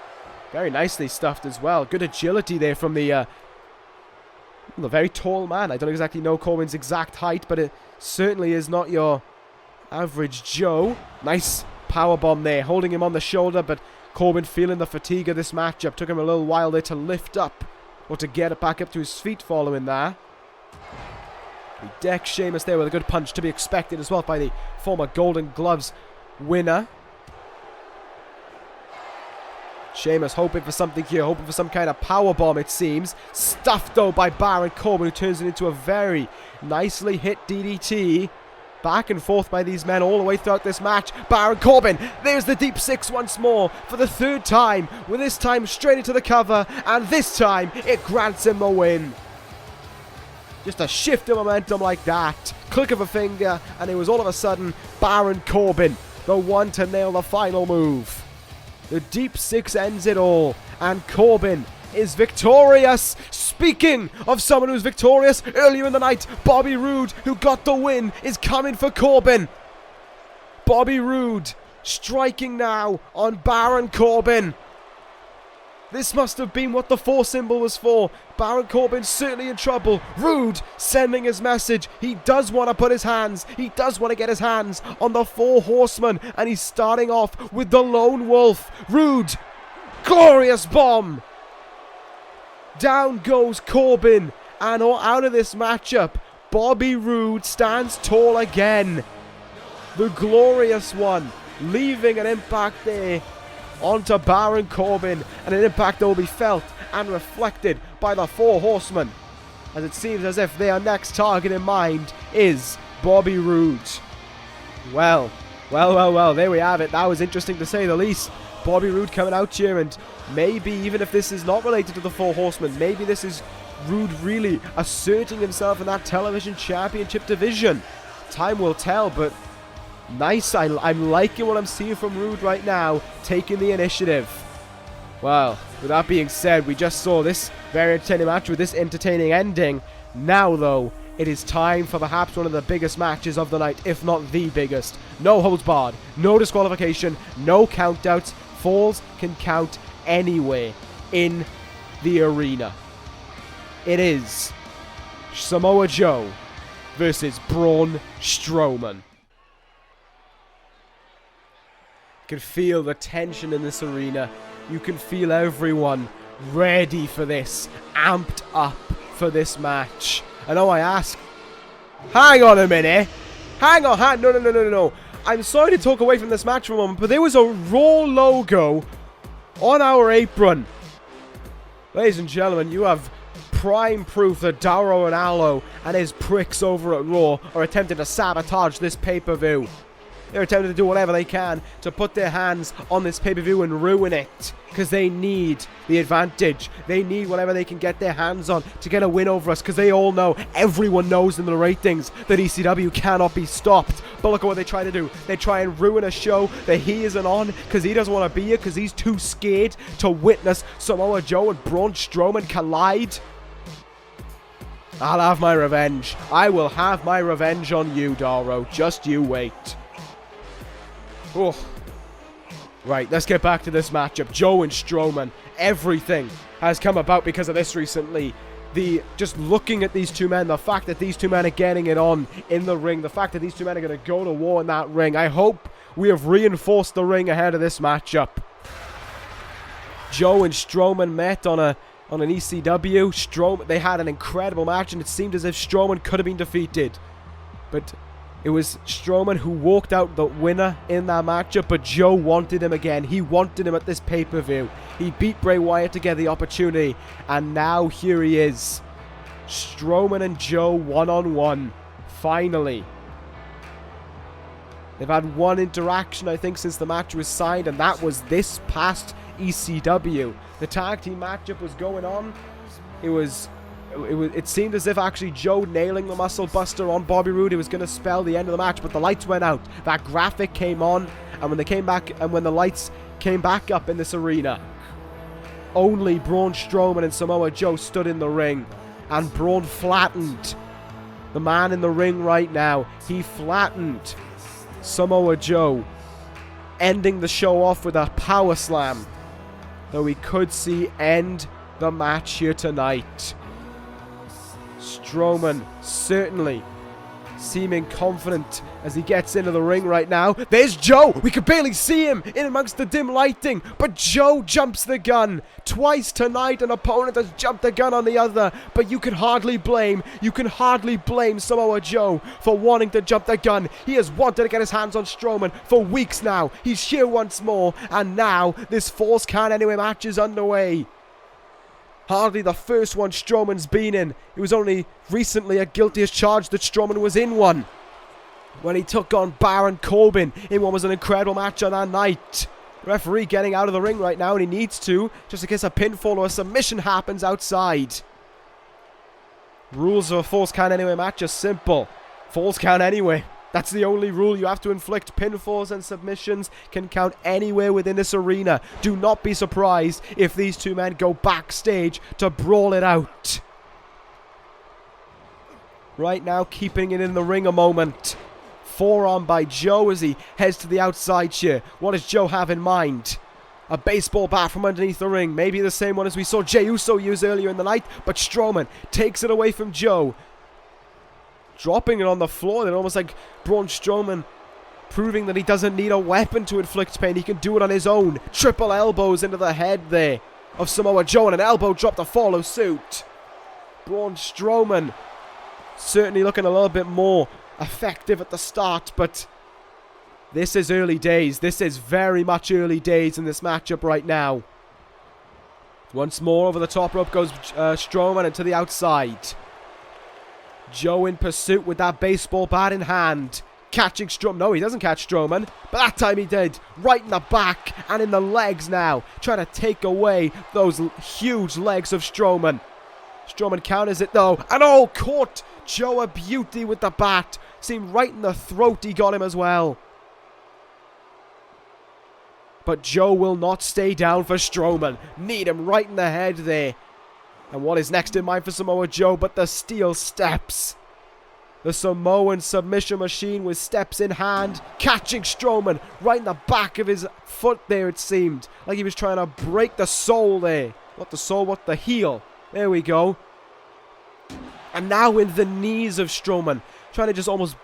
Very nicely stuffed as well. Good agility there from the very tall man. I don't exactly know Corbin's exact height, but it certainly is not your average Joe. Nice powerbomb there, holding him on the shoulder, but Corbin feeling the fatigue of this matchup. Took him a little while there to lift up, or to get it back up to his feet following that. He decks Sheamus there with a good punch, to be expected as well by the former Golden Gloves winner. Sheamus hoping for something here, hoping for some kind of powerbomb, it seems. Stuffed, though, by Baron Corbin, who turns it into a very nicely hit DDT. Back and forth by these men all the way throughout this match. Baron Corbin, there's the deep 6 once more for the 3rd time. With this time straight into the cover, and this time it grants him the win. Just a shift of momentum like that. Click of a finger, and it was all of a sudden Baron Corbin, the one to nail the final move. The deep 6 ends it all, and Corbin is victorious. Speaking of someone who's victorious, earlier in the night, Bobby Roode, who got the win, is coming for Corbin. Bobby Roode striking now on Baron Corbin. This must have been what the 4 symbol was for. Baron Corbin certainly in trouble. Roode sending his message. He does want to put his hands. He does want to get his hands on the 4 horsemen. And he's starting off with the Lone Wolf. Roode. Glorious bomb. Down goes Corbin. And out of this matchup, Bobby Roode stands tall again. The glorious one. Leaving an impact there onto Baron Corbin, and an impact that will be felt and reflected by the 4 horsemen, as it seems as if their next target in mind is Bobby Roode. Well, there we have it. That was interesting to say the least. Bobby Roode coming out here, and maybe even if this is not related to the 4 horsemen, maybe this is Roode really asserting himself in that television championship division. Time will tell, but nice. I'm liking what I'm seeing from Roode right now, taking the initiative. Well, with that being said, we just saw this Very entertaining match with this entertaining ending. Now, though, it is time for perhaps one of the biggest matches of the night, if not the biggest. No holds barred, no disqualification, no countouts. Falls can count anywhere in the arena. It is Samoa Joe versus Braun Strowman. You can feel the tension in this arena. You can feel everyone ready for this, amped up for this match. I know I ask. Hang on a minute. Hang on. No. I'm sorry to talk away from this match for a moment, but there was a Raw logo on our apron. Ladies and gentlemen, you have prime proof that Dauro and Aloe and his pricks over at Raw are attempting to sabotage this pay-per-view. They're attempting to do whatever they can to put their hands on this pay-per-view and ruin it. Because they need the advantage. They need whatever they can get their hands on to get a win over us. Because they all know, everyone knows in the ratings, that ECW cannot be stopped. But look at what they try to do. They try and ruin a show that he isn't on because he doesn't want to be here. Because he's too scared to witness Samoa Joe and Braun Strowman collide. I'll have my revenge. I will have my revenge on you, Dauro. Just you wait. Oh. Right, let's get back to this matchup. Joe and Strowman. Everything has come about because of this recently. Just looking at these two men, the fact that these two men are getting it on in the ring, the fact that these two men are going to go to war in that ring. I hope we have reinforced the ring ahead of this matchup. Joe and Strowman met on an ECW. They had an incredible match, and it seemed as if Strowman could have been defeated. But it was Strowman who walked out the winner in that matchup, but Joe wanted him again. He wanted him at this pay-per-view. He beat Bray Wyatt to get the opportunity, and now here he is. Strowman and Joe one-on-one. Finally. They've had one interaction, I think, since the match was signed, and that was this past ECW. The tag team matchup was going on. It seemed as if actually Joe nailing the muscle buster on Bobby Roode was going to spell the end of the match, but the lights went out. That graphic came on, and when the lights came back up in this arena, only Braun Strowman and Samoa Joe stood in the ring, and Braun flattened the man in the ring right now. He flattened Samoa Joe, ending the show off with a power slam, though we could see end the match here tonight. Strowman certainly seeming confident as he gets into the ring right now. There's Joe. We could barely see him in amongst the dim lighting, but Joe jumps the gun. Twice tonight an opponent has jumped the gun on the other, but you can hardly blame Samoa Joe for wanting to jump the gun. He has wanted to get his hands on Strowman for weeks now. He's here once more, and now this Falls Count Anywhere match is underway. Hardly the first one Strowman's been in. It was only recently a guilty as charged that Strowman was in one, when he took on Barrett and Corbin in what was an incredible match on that night. Referee getting out of the ring right now, and he needs to, just in case a pinfall or a submission happens outside. Rules of a Falls Count Anywhere match are simple. Falls count anywhere. That's the only rule you have to inflict. Pinfalls and submissions can count anywhere within this arena. Do not be surprised if these two men go backstage to brawl it out. Right now, keeping it in the ring a moment. Forearm by Joe as he heads to the outside here. What does Joe have in mind? A baseball bat from underneath the ring. Maybe the same one as we saw Jey Uso use earlier in the night. But Strowman takes it away from Joe, dropping it on the floor. Then almost like Braun Strowman proving that he doesn't need a weapon to inflict pain. He can do it on his own. Triple elbows into the head there of Samoa Joe, and an elbow drop to follow suit. Braun Strowman certainly looking a little bit more effective at the start, but this is early days. This is very much early days in this matchup right now. Once more over the top rope goes Strowman, and to the outside. Joe in pursuit with that baseball bat in hand. Catching Strowman. No, he doesn't catch Strowman, but that time he did. Right in the back and in the legs now. Trying to take away those huge legs of Strowman. Strowman counters it though. And oh, caught Joe a beauty with the bat. Seemed right in the throat. He got him as well. But Joe will not stay down for Strowman. Need him right in the head there. And what is next in mind for Samoa Joe but the steel steps? The Samoan submission machine with steps in hand, catching Strowman right in the back of his foot there, it seemed. Like he was trying to break the sole there. Not the sole, but the heel. There we go. And now in the knees of Strowman, trying to just almost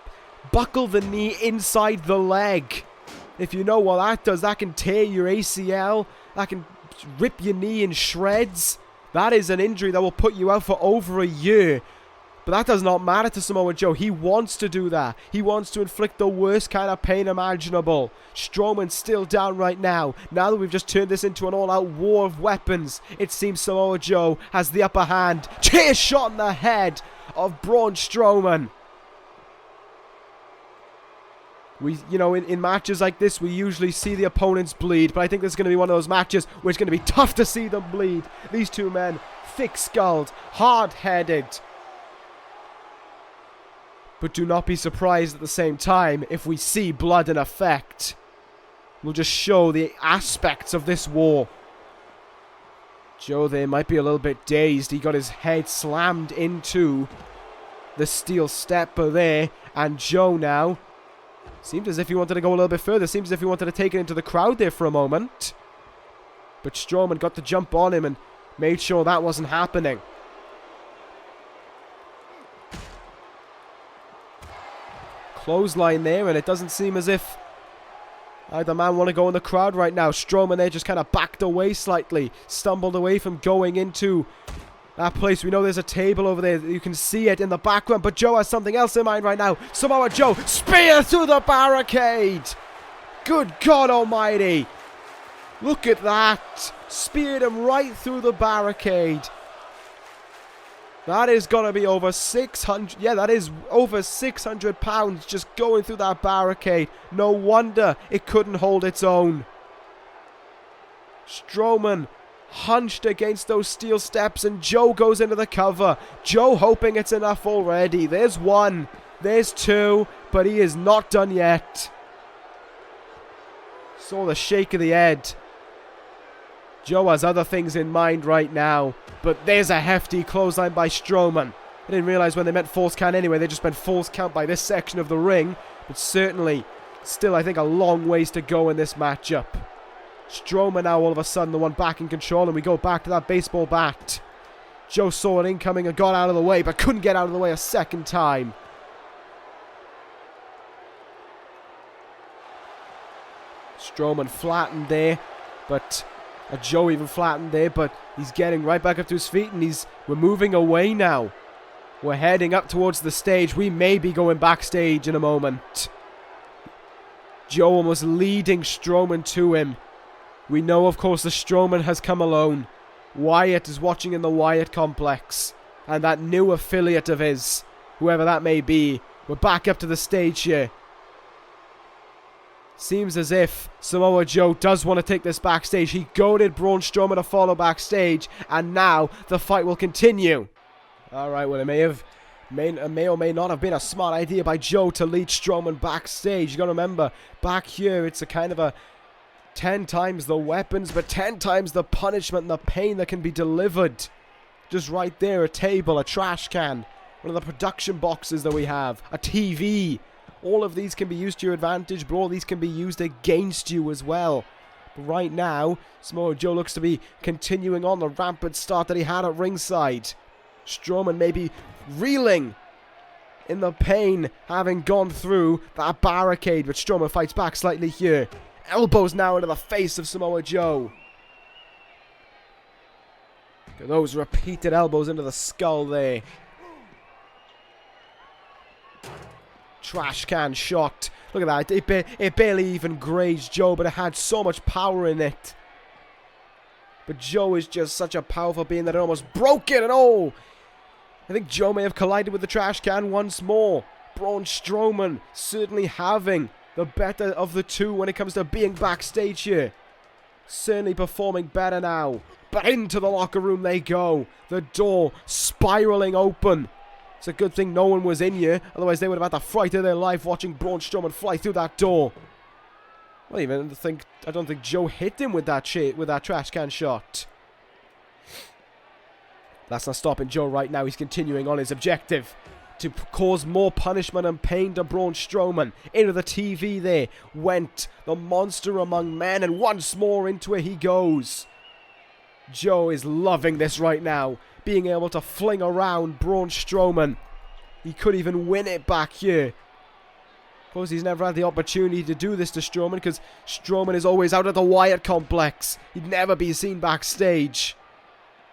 buckle the knee inside the leg. If you know what that does, that can tear your ACL. That can rip your knee in shreds. That is an injury that will put you out for over a year. But that does not matter to Samoa Joe. He wants to do that. He wants to inflict the worst kind of pain imaginable. Strowman's still down right now. Now that we've just turned this into an all-out war of weapons, it seems Samoa Joe has the upper hand. Chair shot in the head of Braun Strowman. In matches like this, we usually see the opponents bleed. But I think this is going to be one of those matches where it's going to be tough to see them bleed. These two men, thick-skulled, hard-headed. But do not be surprised at the same time if we see blood in effect. We'll just show the aspects of this war. Joe there might be a little bit dazed. He got his head slammed into the steel stepper there. And Joe now seemed as if he wanted to go a little bit further. Seems as if he wanted to take it into the crowd there for a moment. But Strowman got the jump on him and made sure that wasn't happening. Clothesline there, and it doesn't seem as if either man want to go in the crowd right now. Strowman there just kind of backed away slightly, stumbled away from going into that place. We know there's a table over there. You can see it in the background, but Joe has something else in mind right now. Samoa Joe, spear through the barricade. Good God almighty. Look at that. Speared him right through the barricade. That is going to be over 600... Yeah, that is over 600 pounds just going through that barricade. No wonder it couldn't hold its own. Strowman hunched against those steel steps and Joe goes into the cover. Joe hoping it's enough already. There's one. There's two. But he is not done yet. Saw the shake of the head. Joe has other things in mind right now. But there's a hefty clothesline by Strowman. I didn't realize when they meant false count anyway. They just meant false count by this section of the ring. But certainly, still I think a long ways to go in this matchup. Strowman now all of a sudden the one back in control. And we go back to that baseball bat. Joe saw it incoming and got out of the way. But couldn't get out of the way a second time. Strowman flattened there. But... Joe even flattened there, but he's getting right back up to his feet, and we're moving away now. We're heading up towards the stage. We may be going backstage in a moment. Joe almost leading Strowman to him. We know, of course, that Strowman has come alone. Wyatt is watching in the Wyatt complex. And that new affiliate of his, whoever that may be, we're back up to the stage here. Seems as if Samoa Joe does want to take this backstage. He goaded Braun Strowman to follow backstage. And now the fight will continue. Alright, well, it may or may not have been a smart idea by Joe to lead Strowman backstage. You gotta remember, back here it's a kind of a 10 times the weapons, but 10 times the punishment and the pain that can be delivered. Just right there, a table, a trash can, one of the production boxes that we have, a TV. All of these can be used to your advantage, but all these can be used against you as well. But right now, Samoa Joe looks to be continuing on the rampant start that he had at ringside. Strowman may be reeling in the pain having gone through that barricade, but Strowman fights back slightly here. Elbows now into the face of Samoa Joe. Look at those repeated elbows into the skull there. Trash can shot. Look at that. It barely even grazed Joe, but it had so much power in it. But Joe is just such a powerful being that it almost broke it. And oh, I think Joe may have collided with the trash can once more. Braun Strowman certainly having the better of the two when it comes to being backstage here. Certainly performing better now. But into the locker room they go. The door spiraling open. It's a good thing no one was in here, otherwise they would have had the fright of their life watching Braun Strowman fly through that door. I don't think Joe hit him with that trash can shot. That's not stopping Joe right now. He's continuing on his objective to cause more punishment and pain to Braun Strowman. Into the TV there went the monster among men, and once more into it he goes. Joe is loving this right now, being able to fling around Braun Strowman. He could even win it back here. Of course, he's never had the opportunity to do this to Strowman because Strowman is always out at the Wyatt complex. He'd never be seen backstage.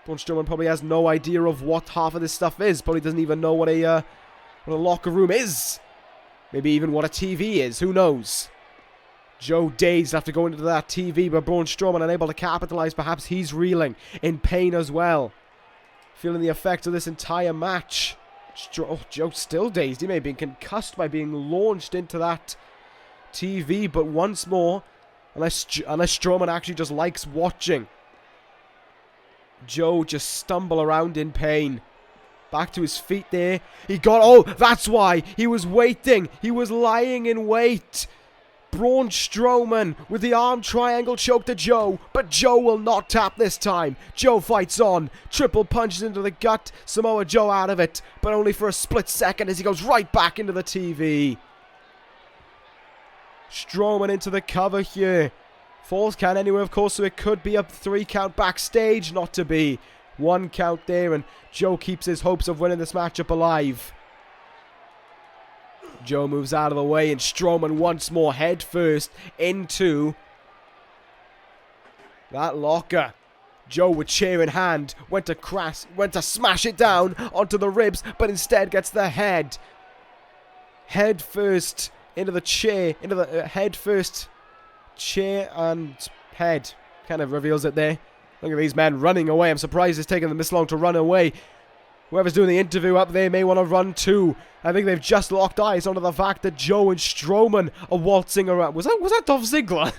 Braun Strowman probably has no idea of what half of this stuff is. Probably doesn't even know what a locker room is. Maybe even what a TV is. Who knows? Joe dazed after going into that TV, but Braun Strowman unable to capitalize. Perhaps he's reeling in pain as well. Feeling the effects of this entire match. Joe still dazed. He may have been concussed by being launched into that TV, but once more, unless Strowman actually just likes watching, Joe just stumble around in pain. Back to his feet there. He got... Oh, that's why. He was waiting. He was lying in wait. Braun Strowman with the arm triangle choke to Joe, but Joe will not tap this time. Joe fights on. Triple punches into the gut. Samoa Joe out of it, but only for a split second as he goes right back into the TV. Strowman into the cover here. Falls count anywhere, of course, so it could be a 3 count backstage. Not to be. 1 count there, and Joe keeps his hopes of winning this matchup alive. Joe moves out of the way, and Strowman once more head first into that locker. Joe with chair in hand went to smash it down onto the ribs, but instead gets the head. Head first into the chair, into the head first. Chair and head. Kind of reveals it there. Look at these men running away. I'm surprised it's taken them this long to run away. Whoever's doing the interview up there may want to run too. I think they've just locked eyes onto the fact that Joe and Strowman are waltzing around. Was that Dolph Ziggler?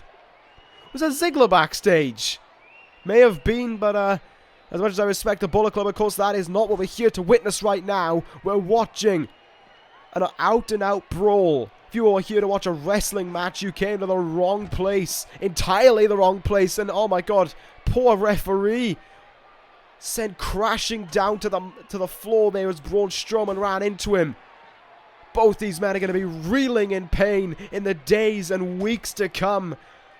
Was that Ziggler backstage? May have been, but as much as I respect the Bullet Club, of course, that is not what we're here to witness right now. We're watching an out-and-out brawl. If you are here to watch a wrestling match, you came to the wrong place. Entirely the wrong place. And oh my god, poor referee. Sent crashing down to the floor there as Braun Strowman ran into him. Both these men are going to be reeling in pain in the days and weeks to come.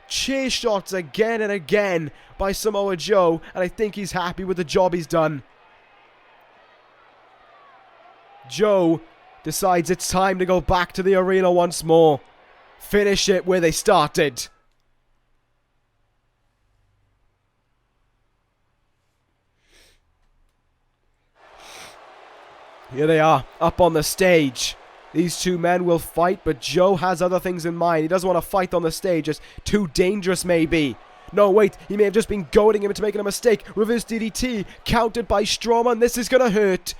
Chair shots again and again by Samoa Joe, and I think he's happy with the job he's done. Joe decides it's time to go back to the arena once more. Finish it where they started. Here they are, up on the stage. These two men will fight, but Joe has other things in mind. He doesn't want to fight on the stage. It's too dangerous, maybe. No, wait, he may have just been goading him into making a mistake. Reverse DDT, countered by Strowman. This is going to hurt.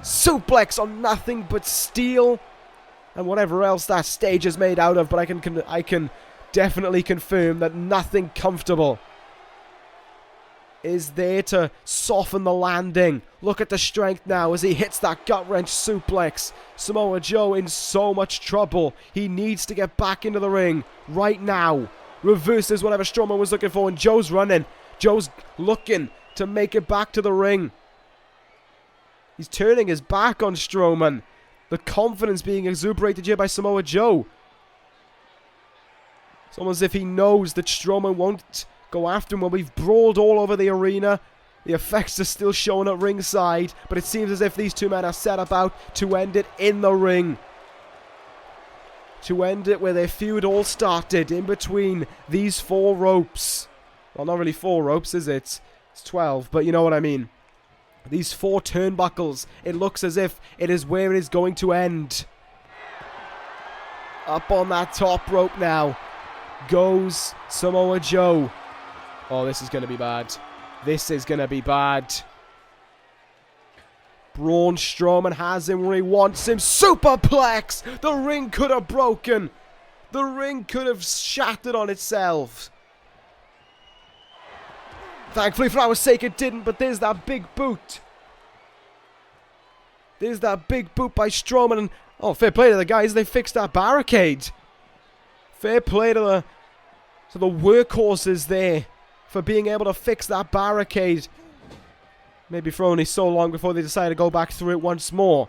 Suplex on nothing but steel. And whatever else that stage is made out of, but I can definitely confirm that nothing comfortable is there to soften the landing. Look at the strength now as he hits that gut-wrench suplex. Samoa Joe in so much trouble. He needs to get back into the ring right now. Reverses whatever Strowman was looking for, and Joe's running. Joe's looking to make it back to the ring. He's turning his back on Strowman. The confidence being exuberated here by Samoa Joe. It's almost as if he knows that Strowman won't go after him. Well, we've brawled all over the arena. The effects are still showing at ringside, but it seems as if these two men are set about to end it in the ring. To end it where their feud all started, in between these 4 ropes. Well, not really 4 ropes, is it? It's 12, but you know what I mean. These 4 turnbuckles. It looks as if it is where it is going to end. Up on that top rope now goes Samoa Joe. Oh, this is going to be bad. This is going to be bad. Braun Strowman has him where he wants him. Superplex! The ring could have broken. The ring could have shattered on itself. Thankfully, for our sake, it didn't, but there's that big boot. There's that big boot by Strowman. And, oh, fair play to the guys. They fixed that barricade. Fair play to the workhorses there for being able to fix that barricade. Maybe for only so long before they decide to go back through it once more.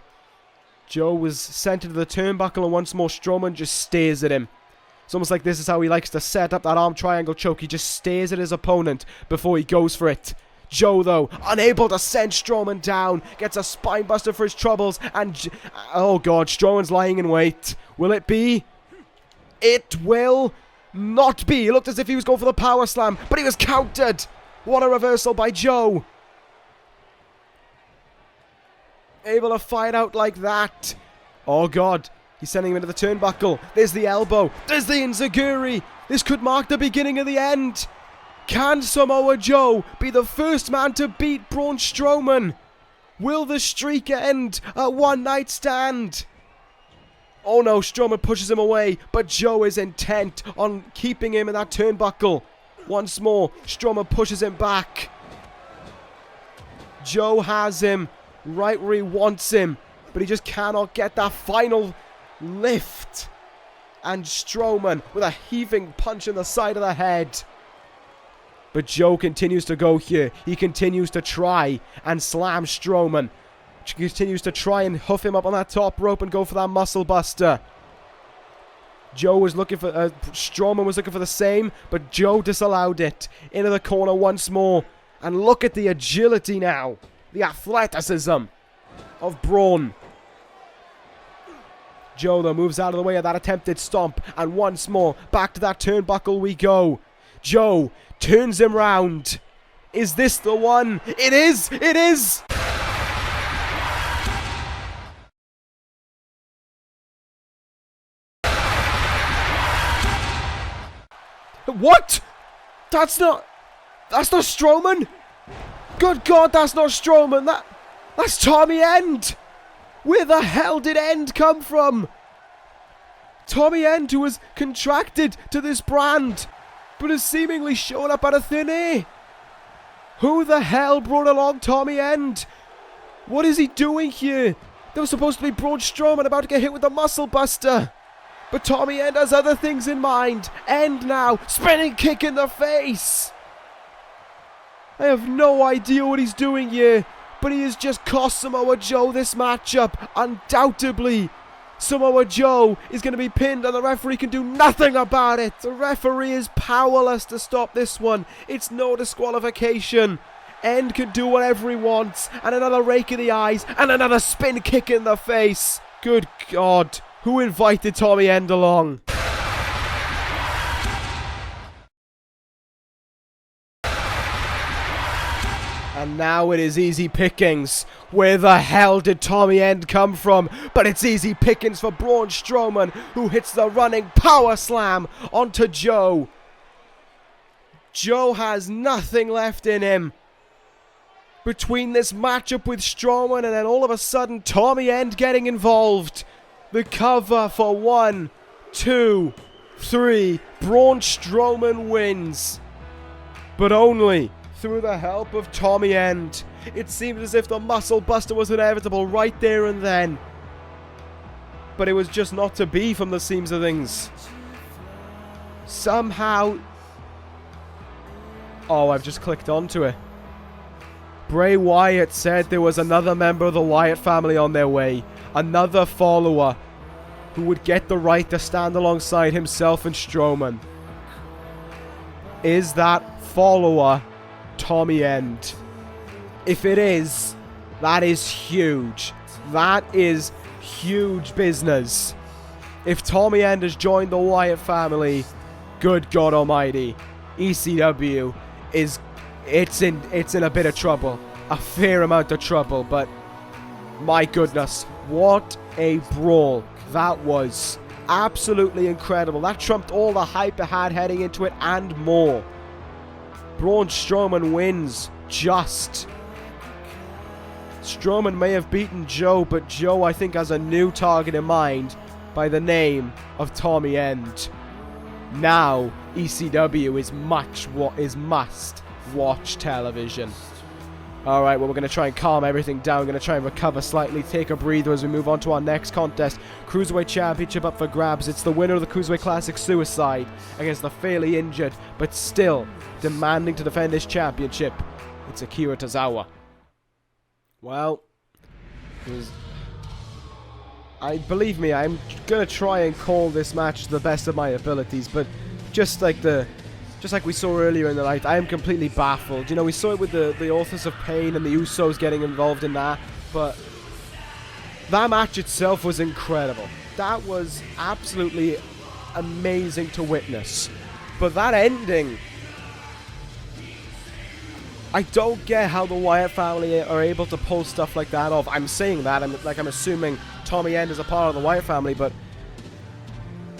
Joe was sent into the turnbuckle, and once more Strowman just stares at him. It's almost like this is how he likes to set up that arm triangle choke. He just stares at his opponent before he goes for it. Joe, though, unable to send Strowman down, gets a spinebuster for his troubles, and oh god, Strowman's lying in wait. Will it be? It will not be. It looked as if he was going for the power slam, but he was countered. What a reversal by Joe. Able to fight out like that. Oh god, he's sending him into the turnbuckle. There's the elbow. There's the enziguri. This could mark the beginning of the end. Can Samoa Joe be the first man to beat Braun Strowman? Will the streak end? A one-night stand? Oh no, Strowman pushes him away, but Joe is intent on keeping him in that turnbuckle. Once more, Strowman pushes him back. Joe has him right where he wants him, but he just cannot get that final lift. And Strowman with a heaving punch in the side of the head. But Joe continues to go here. He continues to try and slam Strowman. He continues to try and hoof him up on that top rope and go for that muscle buster. Joe was looking for... Strowman was looking for the same, but Joe disallowed it. Into the corner once more. And look at the agility now. The athleticism of Braun. Joe, though, moves out of the way of that attempted stomp. And once more, back to that turnbuckle we go. Joe turns him round. Is this the one? It is! It is! What? That's not Strowman? Good God, that's not Strowman. That's Tommy End. Where the hell did End come from? Tommy End, who was contracted to this brand, but has seemingly shown up out of thin air. Who the hell brought along Tommy End? What is he doing here? There was supposed to be Braun Strowman about to get hit with the muscle buster. But Tommy End has other things in mind. End now. Spinning kick in the face. I have no idea what he's doing here. But he has just cost Samoa Joe this matchup. Undoubtedly. Samoa Joe is going to be pinned and the referee can do nothing about it. The referee is powerless to stop this one. It's no disqualification. End can do whatever he wants. And another rake in the eyes. And another spin kick in the face. Good God. Who invited Tommy End along? And now it is easy pickings. Where the hell did Tommy End come from? But it's easy pickings for Braun Strowman, who hits the running power slam onto Joe. Joe has nothing left in him. Between this matchup with Strowman and then all of a sudden Tommy End getting involved. The cover for 1, 2, 3. Braun Strowman wins. But only through the help of Tommy End. It seemed as if the muscle buster was inevitable right there and then. But it was just not to be from the seams of things. Somehow... Oh, I've just clicked onto it. Bray Wyatt said there was another member of the Wyatt family on their way. Another follower who would get the right to stand alongside himself and Strowman. Is that follower Tommy End? If it is, that is huge. That is huge business. If Tommy End has joined the Wyatt family, good God Almighty, ECW is it's in a bit of trouble, a fair amount of trouble. But my goodness, what a brawl that was! Absolutely incredible. That trumped all the hype it had heading into it and more. Braun Strowman wins just. Strowman may have beaten Joe, but Joe, I think, has a new target in mind by the name of Tommy End. Now, ECW is must-watch television. Alright, well, we're going to try and calm everything down. We're going to try and recover slightly, take a breather as we move on to our next contest. Cruiserweight Championship up for grabs. It's the winner of the Cruiserweight Classic Suicide against the fairly injured, but still demanding to defend his championship. It's Akira Tozawa. Well, believe me, I'm gonna try and call this match to the best of my abilities, but just like we saw earlier in the night, I am completely baffled. You know, we saw it with the Authors of Pain and the Usos getting involved in that, but that match itself was incredible. That was absolutely amazing to witness. But that ending, I don't get how the Wyatt family are able to pull stuff like that off. I'm saying that, I'm assuming Tommy End is a part of the Wyatt family, but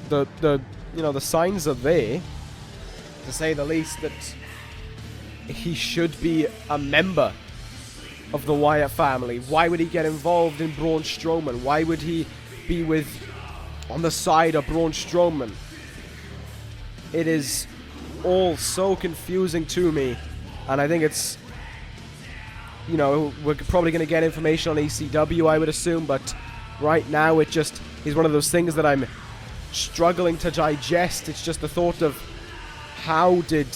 the signs are there, to say the least, that he should be a member of the Wyatt family. Why would he get involved in Braun Strowman? Why would he be on the side of Braun Strowman? It is all so confusing to me, and I think it's, we're probably going to get information on ECW, I would assume, but right now it just is one of those things that I'm struggling to digest. It's just the thought of how did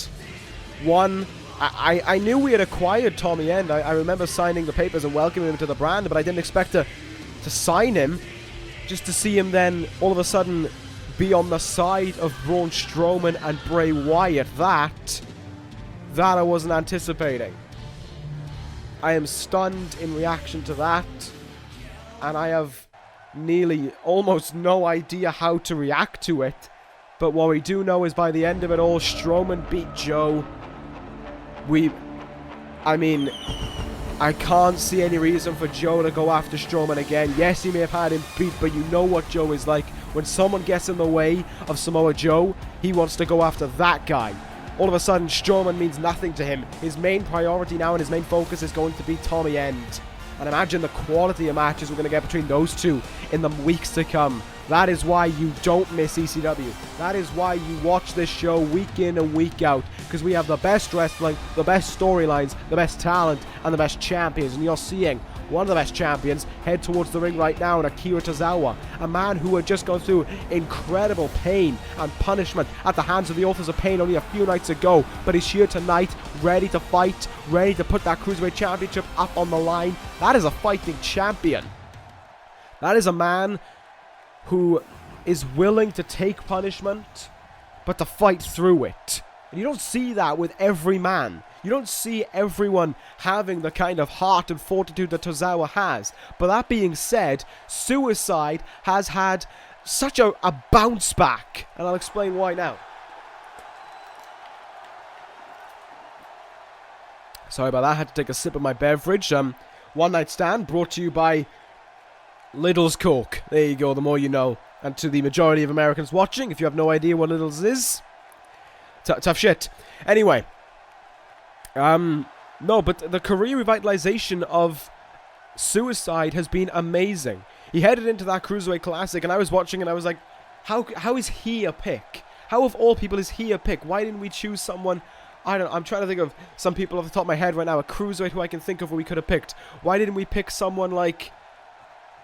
one... I knew we had acquired Tommy End. I remember signing the papers and welcoming him to the brand, but I didn't expect to sign him just to see him then all of a sudden be on the side of Braun Strowman and Bray Wyatt. That I wasn't anticipating. I am stunned in reaction to that, and I have nearly almost no idea how to react to it. But what we do know is by the end of it all, Strowman beat Joe. I can't see any reason for Joe to go after Strowman again. Yes, he may have had him beat, but you know what Joe is like. When someone gets in the way of Samoa Joe, he wants to go after that guy. All of a sudden, Strowman means nothing to him. His main priority now and his main focus is going to be Tommy End. And imagine the quality of matches we're going to get between those two in the weeks to come. That is why you don't miss ECW. That is why you watch this show week in and week out. Because we have the best wrestling, the best storylines, the best talent, and the best champions. And you're seeing one of the best champions head towards the ring right now in Akira Tozawa. A man who had just gone through incredible pain and punishment at the hands of the Authors of Pain only a few nights ago. But he's here tonight, ready to fight, ready to put that Cruiserweight Championship up on the line. That is a fighting champion. That is a man who is willing to take punishment, but to fight through it. And you don't see that with every man. You don't see everyone having the kind of heart and fortitude that Tozawa has. But that being said, Suicide has had such a bounce back. And I'll explain why now. Sorry about that, I had to take a sip of my beverage. One Night Stand brought to you by Lidl's Coke. There you go, the more you know. And to the majority of Americans watching, if you have no idea what Lidl's is, tough shit. Anyway, no, but the career revitalization of Suicide has been amazing. He headed into that Cruiserweight Classic, and I was watching, and I was like, how is he a pick? How of all people is he a pick? Why didn't we choose someone? I don't know, I'm trying to think of some people off the top of my head right now, a Cruiserweight who I can think of who we could have picked. Why didn't we pick someone like,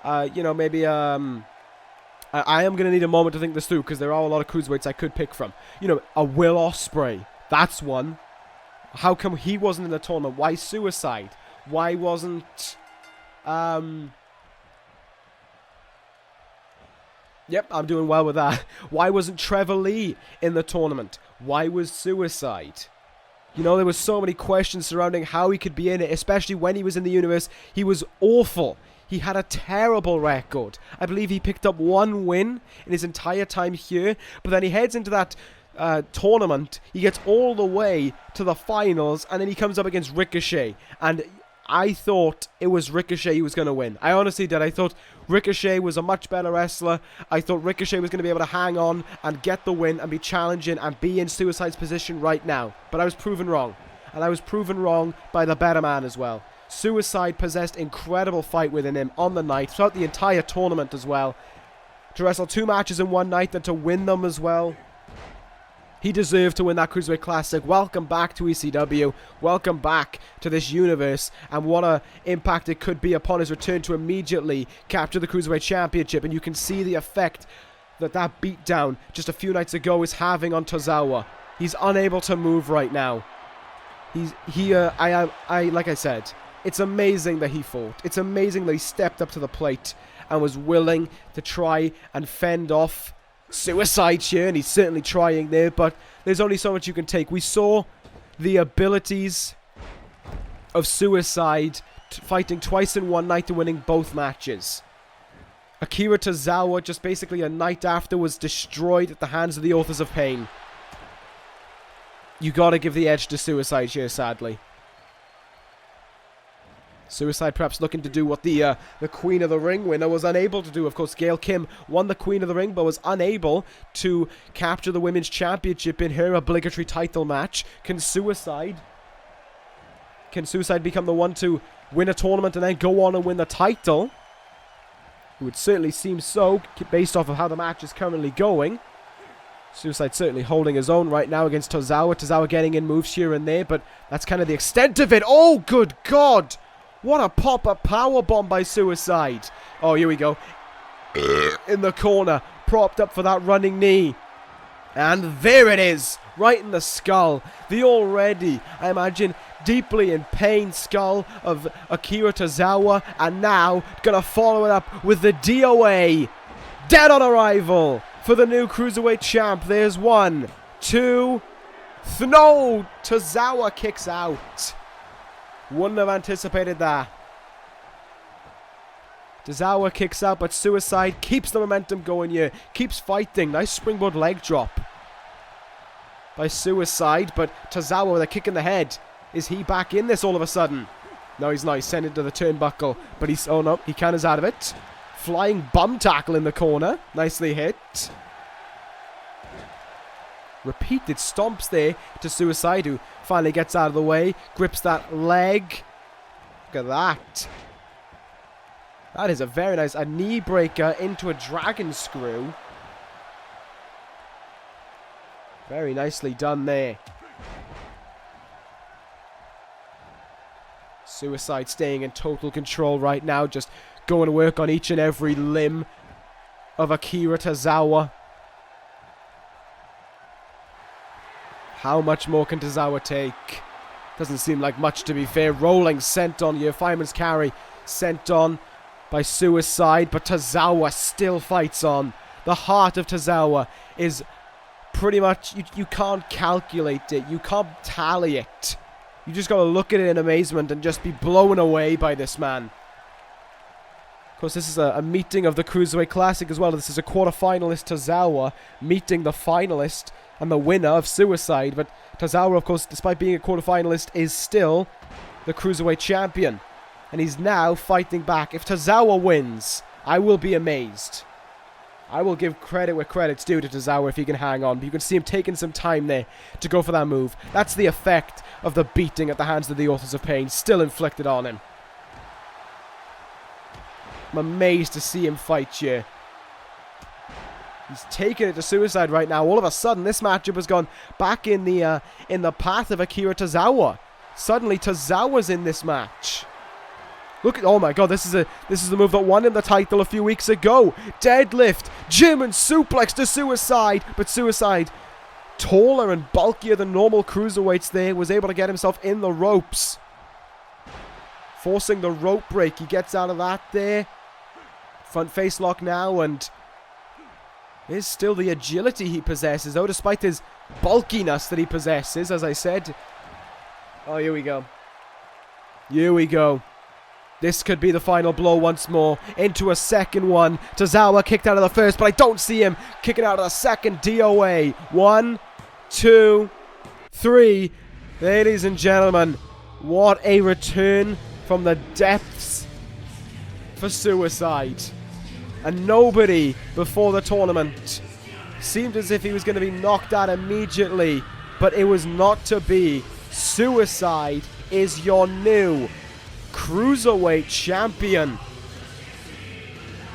maybe, I am going to need a moment to think this through, because there are a lot of Cruiserweights I could pick from. A Will Ospreay. That's one. How come he wasn't in the tournament? Why Suicide? Why wasn't, Yep, I'm doing well with that. Why wasn't Trevor Lee in the tournament? Why was Suicide? There were so many questions surrounding how he could be in it, especially when he was in the universe. He was awful. He had a terrible record. I believe he picked up one win in his entire time here, but then he heads into that tournament. He gets all the way to the finals, and then he comes up against Ricochet, and I thought it was Ricochet who was going to win. I honestly did. I thought Ricochet was a much better wrestler. I thought Ricochet was going to be able to hang on and get the win and be challenging and be in Suicide's position right now. But I was proven wrong. And I was proven wrong by the better man as well. Suicide possessed incredible fight within him on the night, throughout the entire tournament as well. To wrestle 2 matches in one night, then to win them as well. He deserved to win that Cruiserweight Classic. Welcome back to ECW. Welcome back to this universe. And what an impact it could be upon his return to immediately capture the Cruiserweight Championship. And you can see the effect that beatdown just a few nights ago is having on Tozawa. He's unable to move right now. Like I said, It's amazing that he fought. It's amazing that he stepped up to the plate and was willing to try and fend off Suicide here, and he's certainly trying there, but there's only so much you can take. We saw the abilities of Suicide fighting twice in one night and winning both matches. Akira Tozawa, just basically a night after, was destroyed at the hands of the Authors of Pain. You gotta give the edge to Suicide here, sadly. Suicide perhaps looking to do what the Queen of the Ring winner was unable to do. Of course, Gail Kim won the Queen of the Ring, but was unable to capture the Women's Championship in her obligatory title match. Can Suicide become the one to win a tournament and then go on and win the title? It would certainly seem so, based off of how the match is currently going. Suicide certainly holding his own right now against Tozawa. Tozawa getting in moves here and there, but that's kind of the extent of it. Oh, good God! What a pop-up powerbomb by Suicide. Oh, here we go. In the corner, propped up for that running knee. And there it is, right in the skull. The already, I imagine, deeply in pain skull of Akira Tozawa. And now, gonna follow it up with the DOA. Dead on arrival for the new Cruiserweight champ. There's 1, 2, no! Tozawa kicks out. Wouldn't have anticipated that. Tozawa kicks out, but Suicide keeps the momentum going here. Keeps fighting. Nice springboard leg drop by Suicide, but Tozawa with a kick in the head. Is he back in this all of a sudden? No, he's not. He's sent into the turnbuckle, but he's... Oh, no. He counters out of it. Flying bum tackle in the corner. Nicely hit. Repeated stomps there to Suicide, who finally gets out of the way, grips that leg. Look at that. That is a very nice, a knee breaker into a dragon screw. Very nicely done there. Suicide staying in total control right now, just going to work on each and every limb of Akira Tozawa. How much more can Tozawa take? Doesn't seem like much, to be fair. Rolling sent on here. Fireman's carry sent on by Suicide, but Tozawa still fights on. The heart of Tozawa is pretty much... You can't calculate it. You can't tally it. You just got to look at it in amazement and just be blown away by this man. Of course, this is a meeting of the Cruiserweight Classic as well. This is a quarter-finalist Tozawa meeting the finalist and the winner of Suicide. But Tozawa, of course, despite being a quarter-finalist, is still the Cruiserweight champion. And he's now fighting back. If Tozawa wins, I will be amazed. I will give credit where credit's due to Tozawa if he can hang on. But you can see him taking some time there to go for that move. That's the effect of the beating at the hands of the Authors of Pain still inflicted on him. I'm amazed to see him fight here. He's taking it to Suicide right now. All of a sudden, this matchup has gone back in the path of Akira Tozawa. Suddenly, Tozawa's in this match. Look at, oh my God, this is the move that won him the title a few weeks ago. Deadlift, German suplex to Suicide, but Suicide, taller and bulkier than normal cruiserweights there, was able to get himself in the ropes. Forcing the rope break, he gets out of that there. Front face lock now, and there's still the agility he possesses, though, despite his bulkiness that he possesses, as I said. Oh, here we go. Here we go. This could be the final blow once more. Into a second one. Tozawa kicked out of the first, but I don't see him kicking out of the second. DOA. 1, 2, 3. Ladies and gentlemen, what a return from the depths for Suicide. And nobody before the tournament seemed as if he was going to be knocked out immediately, but it was not to be. Suicide is your new Cruiserweight champion.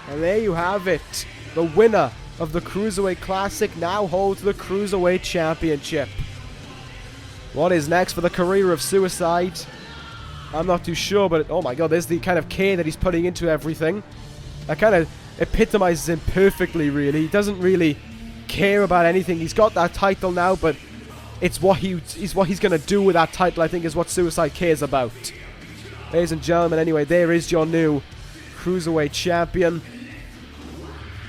And there you have it. The winner of the Cruiserweight Classic now holds the Cruiserweight Championship. What is next for the career of Suicide? I'm not too sure, but oh my God, there's the kind of care that he's putting into everything. That kind of epitomizes him perfectly, really. He doesn't really care about anything. He's got that title now, but it's what he's going to do with that title, I think, is what Suicide cares about. Ladies and gentlemen, anyway, there is your new Cruiserweight Champion.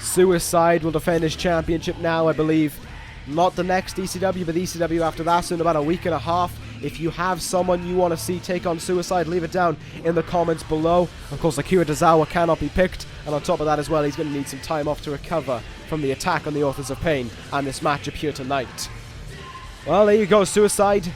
Suicide will defend his championship now, I believe. Not the next ECW, but the ECW after that, so in about a week and a half. If you have someone you want to see take on Suicide, leave it down in the comments below. Of course, Akira Tozawa cannot be picked, and on top of that as well, he's going to need some time off to recover from the attack on the Authors of Pain and this matchup here tonight. Well, there you go. Suicide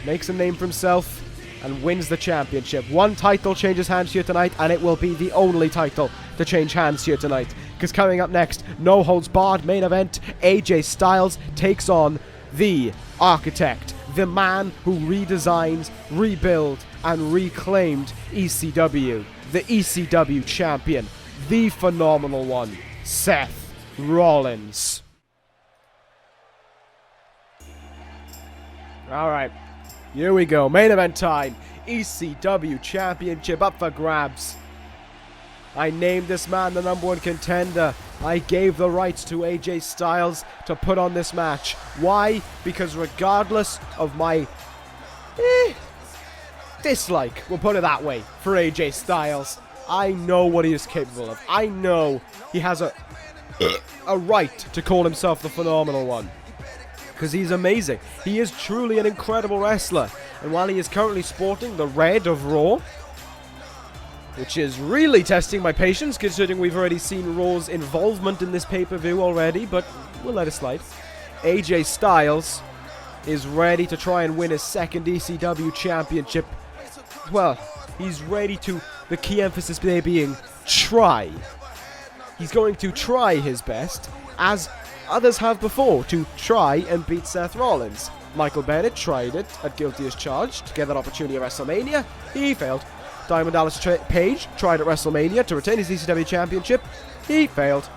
makes a name for himself and wins the championship. One title changes hands here tonight, and it will be the only title to change hands here tonight. Because coming up next, no holds barred main event, AJ Styles takes on the Architect, the man who redesigns, rebuilt, and reclaimed ECW. The ECW champion, the phenomenal one, Seth Rollins. Alright, here we go. Main event time. ECW Championship up for grabs. I named this man the #1 contender. I gave the rights to AJ Styles to put on this match. Why? Because regardless of my dislike, we'll put it that way, for AJ Styles, I know what he is capable of. I know he has a right to call himself the phenomenal one. Because he's amazing. He is truly an incredible wrestler. And while he is currently sporting the red of Raw, which is really testing my patience, considering we've already seen Raw's involvement in this pay-per-view already, but we'll let it slide. AJ Styles is ready to try and win his second ECW championship. Well, he's ready to, the key emphasis there being try. He's going to try his best, as others have before, to try and beat Seth Rollins. Michael Bennett tried it at Guilty as Charged to get that opportunity at WrestleMania. He failed. Diamond Dallas Page tried at WrestleMania to retain his ECW championship. He failed.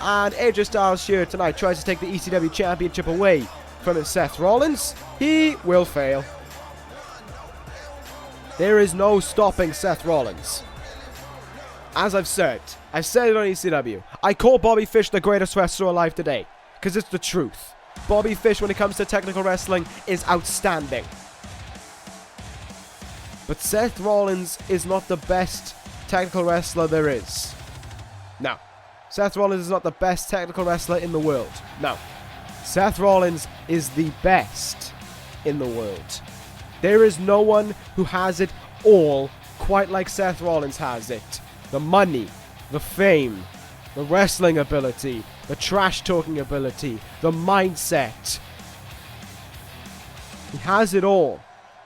And AJ Styles here tonight tries to take the ECW championship away from Seth Rollins. He will fail. There is no stopping Seth Rollins. As I've said it on ECW. I call Bobby Fish the greatest wrestler alive today, because it's the truth. Bobby Fish, when it comes to technical wrestling, is outstanding. But Seth Rollins is not the best technical wrestler there is. No. Seth Rollins is not the best technical wrestler in the world. No. Seth Rollins is the best in the world. There is no one who has it all quite like Seth Rollins has it. The money, the fame, the wrestling ability, the trash-talking ability, the mindset. He has it all.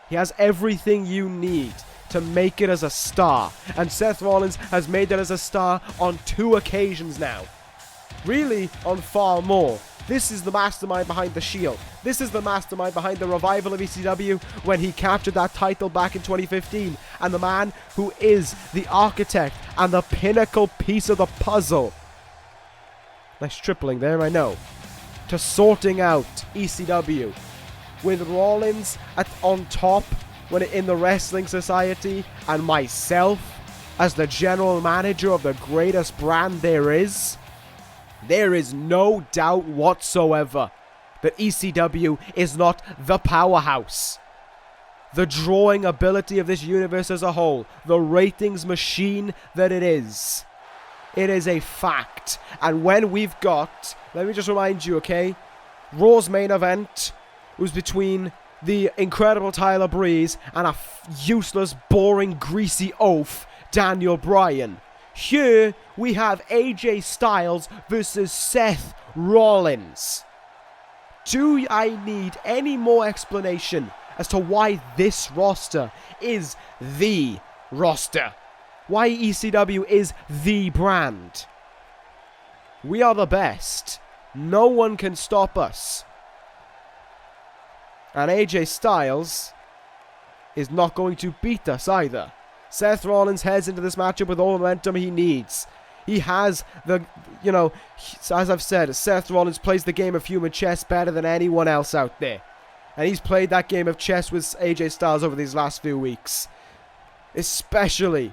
He has everything you need to make it as a star. And Seth Rollins has made it as a star on 2 occasions now. Really, on far more. This is the mastermind behind the Shield. This is the mastermind behind the revival of ECW when he captured that title back in 2015. And the man who is the architect and the pinnacle piece of the puzzle. Nice tripling there, I know. To sorting out ECW. With Rollins on top in the Wrestling Society, and myself as the general manager of the greatest brand there is no doubt whatsoever that ECW is not the powerhouse. The drawing ability of this universe as a whole, the ratings machine that it is. It is a fact. And when we've got, let me just remind you, okay, Raw's main event was between the incredible Tyler Breeze and a useless, boring, greasy oaf, Daniel Bryan. Here, we have AJ Styles versus Seth Rollins. Do I need any more explanation as to why this roster is the roster? Why ECW is the brand? We are the best. No one can stop us. And AJ Styles is not going to beat us either. Seth Rollins heads into this matchup with all the momentum he needs. He has the, as I've said, Seth Rollins plays the game of human chess better than anyone else out there. And he's played that game of chess with AJ Styles over these last few weeks. Especially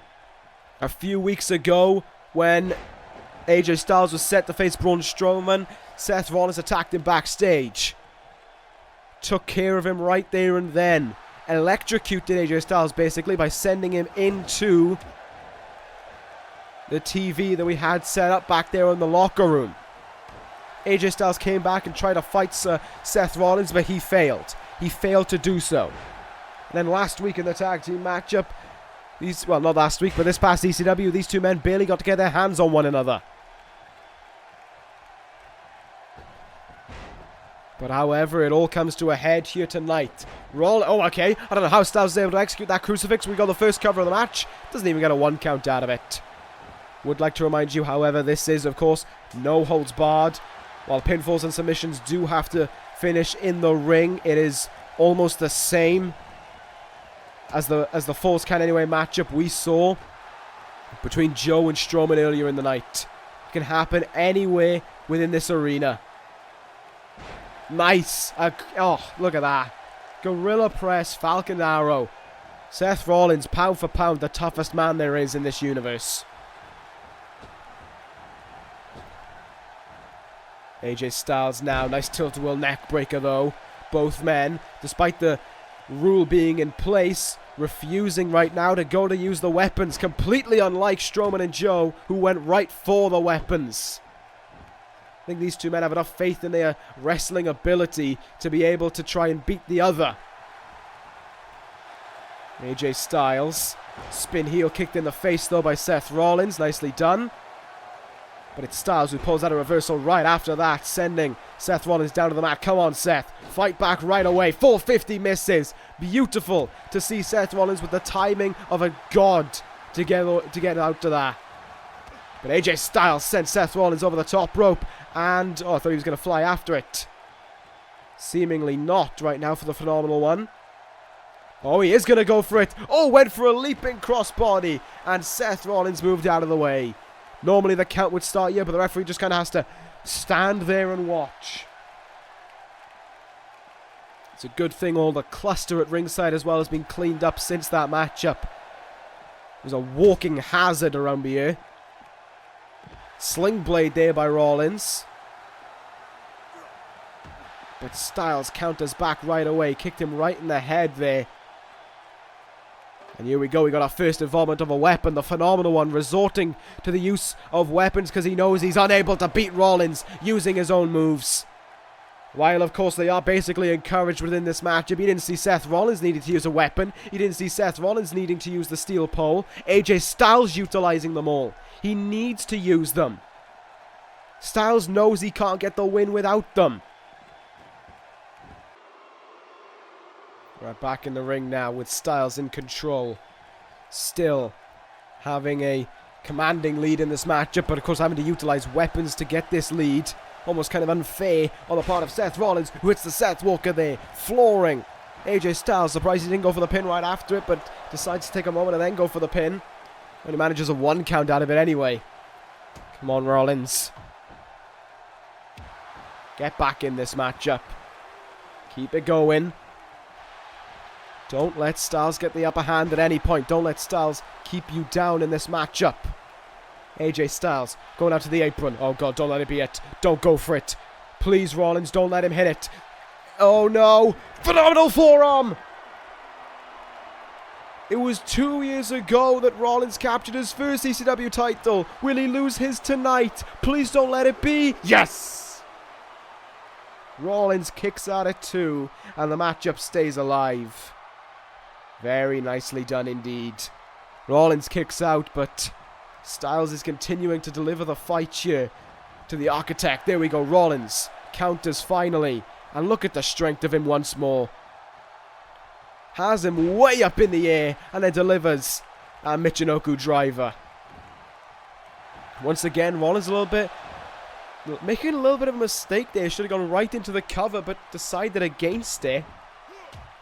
a few weeks ago when AJ Styles was set to face Braun Strowman. Seth Rollins attacked him backstage. Took care of him right there and then. electrocuted AJ Styles basically by sending him into the TV that we had set up back there in the locker room. AJ Styles came back and tried to fight Seth Rollins, but he failed. He failed to do so. And then last week in the tag team matchup, well, not last week, but this past ECW, these two men barely got to get their hands on one another. But however, it all comes to a head here tonight. Oh, okay. I don't know how Styles was able to execute that crucifix. We got the first cover of the match. Doesn't even get a 1 count out of it. Would like to remind you, however, this is, of course, no holds barred. While pinfalls and submissions do have to finish in the ring, it is almost the same as the Falls Count Anywhere matchup we saw between Joe and Strowman earlier in the night. It can happen anywhere within this arena. Nice. Oh, look at that. Gorilla Press, Falcon Arrow. Seth Rollins, pound for pound, the toughest man there is in this universe. AJ Styles now, nice tilt-a-whirl neck breaker though. Both men, despite the rule being in place, refusing right now to go to use the weapons, completely unlike Strowman and Joe, who went right for the weapons. I think these two men have enough faith in their wrestling ability to be able to try and beat the other. AJ Styles, spin heel kicked in the face though by Seth Rollins, nicely done. But it's Styles who pulls out a reversal right after that, sending Seth Rollins down to the mat. Come on, Seth. Fight back right away. 450 misses. Beautiful to see Seth Rollins with the timing of a god to get out to that. But AJ Styles sent Seth Rollins over the top rope. And, oh, I thought he was going to fly after it. Seemingly not right now for the phenomenal one. Oh, he is going to go for it. Oh, went for a leaping crossbody. And Seth Rollins moved out of the way. Normally the count would start here, but the referee just kind of has to stand there and watch. It's a good thing all the cluster at ringside as well has been cleaned up since that matchup. There's a walking hazard around here. Sling blade there by Rollins. But Styles counters back right away. Kicked him right in the head there. And here we go, we got our first involvement of a weapon. The phenomenal one resorting to the use of weapons because he knows he's unable to beat Rollins using his own moves. While, of course, they are basically encouraged within this matchup. You didn't see Seth Rollins needing to use a weapon. You didn't see Seth Rollins needing to use the steel pole. AJ Styles utilizing them all. He needs to use them. Styles knows he can't get the win without them. Right back in the ring now with Styles in control. Still having a commanding lead in this matchup, but of course having to utilize weapons to get this lead. Almost kind of unfair on the part of Seth Rollins, who hits the Seth Walker there, flooring AJ Styles. Surprised he didn't go for the pin right after it, but decides to take a moment and then go for the pin. Only manages a 1 count out of it anyway. Come on, Rollins. Get back in this matchup. Keep it going. Don't let Styles get the upper hand at any point. Don't let Styles keep you down in this matchup. AJ Styles going out to the apron. Oh god, don't let it be it. Don't go for it. Please, Rollins, don't let him hit it. Oh no. Phenomenal forearm. It was 2 years ago that Rollins captured his first ECW title. Will he lose his tonight? Please don't let it be. Yes. Rollins kicks out at 2 and the matchup stays alive. Very nicely done indeed. Rollins kicks out, but Styles is continuing to deliver the fight here to the Architect. There we go, Rollins counters finally. And look at the strength of him once more. Has him way up in the air and then delivers a Michinoku driver. Once again, Rollins making a little bit of a mistake there. Should have gone right into the cover, but decided against it.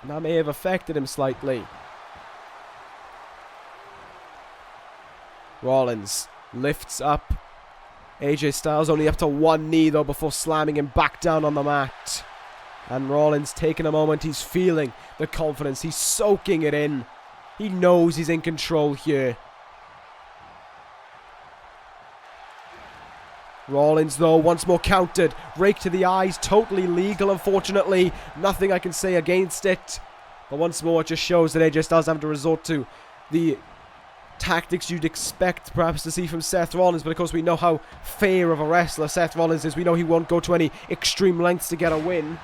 And that may have affected him slightly. Rollins lifts up AJ Styles, only up to 1 knee though before slamming him back down on the mat. And Rollins taking a moment, he's feeling the confidence, he's soaking it in. He knows he's in control here. Rollins though, once more countered. Rake to the eyes, totally legal unfortunately. Nothing I can say against it. But once more, it just shows that AJ Styles having to resort to the tactics you'd expect perhaps to see from Seth Rollins. But of course, we know how fair of a wrestler Seth Rollins is. We know he won't go to any extreme lengths to get a win.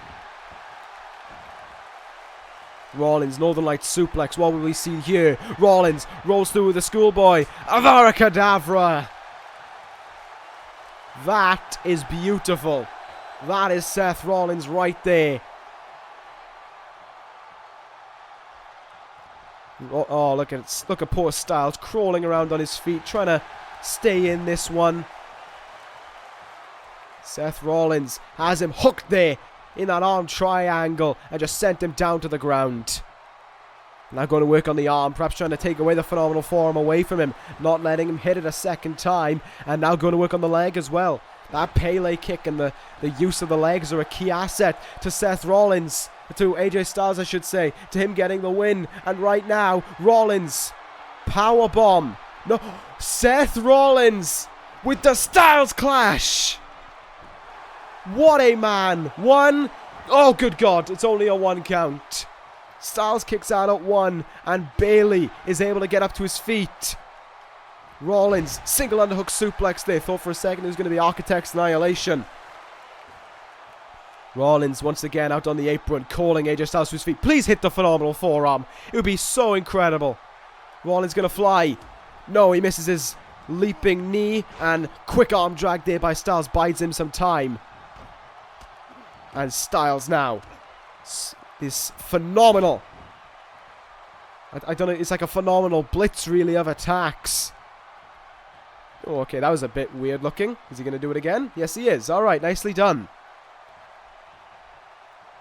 Rollins, Northern Light suplex. What will we see here? Rollins rolls through with the schoolboy. Avaracadabra. That is beautiful. That is Seth Rollins right there. Oh, look at poor Styles crawling around on his feet, trying to stay in this one. Seth Rollins has him hooked there in that arm triangle and just sent him down to the ground. Now going to work on the arm, perhaps trying to take away the phenomenal forearm away from him, not letting him hit it a second time, and now going to work on the leg as well. That Pele kick and the use of the legs are a key asset to Seth Rollins. To AJ Styles, I should say, to him getting the win. And right now, Rollins, powerbomb. No, Seth Rollins with the Styles Clash. What a man. One. Oh, good God, it's only a 1 count. Styles kicks out at 1, and Bailey is able to get up to his feet. Rollins, single underhook suplex there. Thought for a second it was going to be Architect's Annihilation. Rollins once again out on the apron, calling AJ Styles to his feet. Please hit the phenomenal forearm. It would be so incredible. Rollins going to fly. No, he misses his leaping knee, and quick arm drag there by Styles bides him some time. And Styles now is phenomenal. I don't know, it's like a phenomenal blitz really of attacks. Oh, okay, that was a bit weird looking. Is he going to do it again? Yes, he is. All right, nicely done.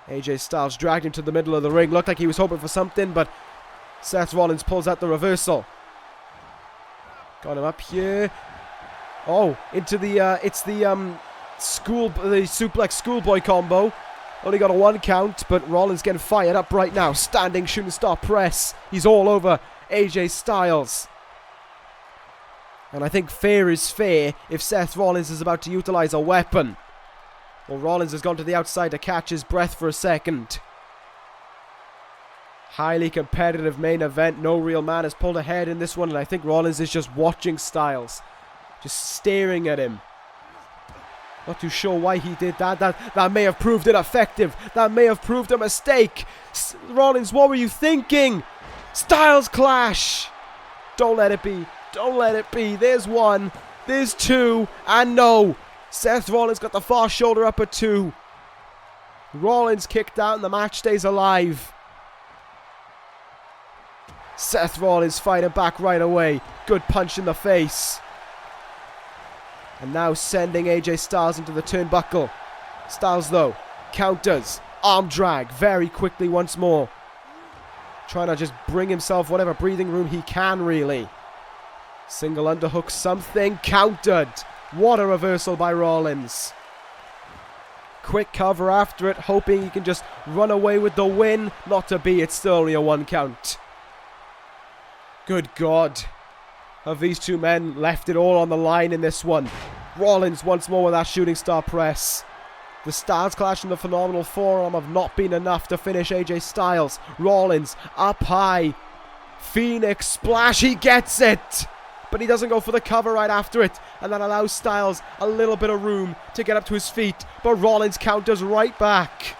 AJ Styles dragged him to the middle of the ring. Looked like he was hoping for something, but Seth Rollins pulls out the reversal. Got him up here. Oh, into the it's the suplex schoolboy combo. Only got a 1 count, but Rollins getting fired up right now. Standing shooting star press. He's all over AJ Styles. And I think fair is fair if Seth Rollins is about to utilize a weapon. Well, Rollins has gone to the outside to catch his breath for a second. Highly competitive main event. No real man has pulled ahead in this one, and I think Rollins is just watching Styles. Just staring at him. Not too sure why he did that. That may have proved ineffective. That may have proved a mistake. Rollins, what were you thinking? Styles Clash. Don't let it be. Don't let it be. There's 1. There's 2. And no. Seth Rollins got the far shoulder up at 2. Rollins kicked out and the match stays alive. Seth Rollins fighting back right away. Good punch in the face. And now sending AJ Styles into the turnbuckle. Styles though counters. Arm drag very quickly once more. Trying to just bring himself whatever breathing room he can really. Single underhook, something countered. What a reversal by Rollins. Quick cover after it, hoping he can just run away with the win. Not to be, it's still only a 1 count. Good God. Have these two men left it all on the line in this one? Rollins once more with that shooting star press. The Styles Clash and the phenomenal forearm have not been enough to finish AJ Styles. Rollins up high. Phoenix Splash, he gets it! But he doesn't go for the cover right after it. And that allows Styles a little bit of room to get up to his feet. But Rollins counters right back.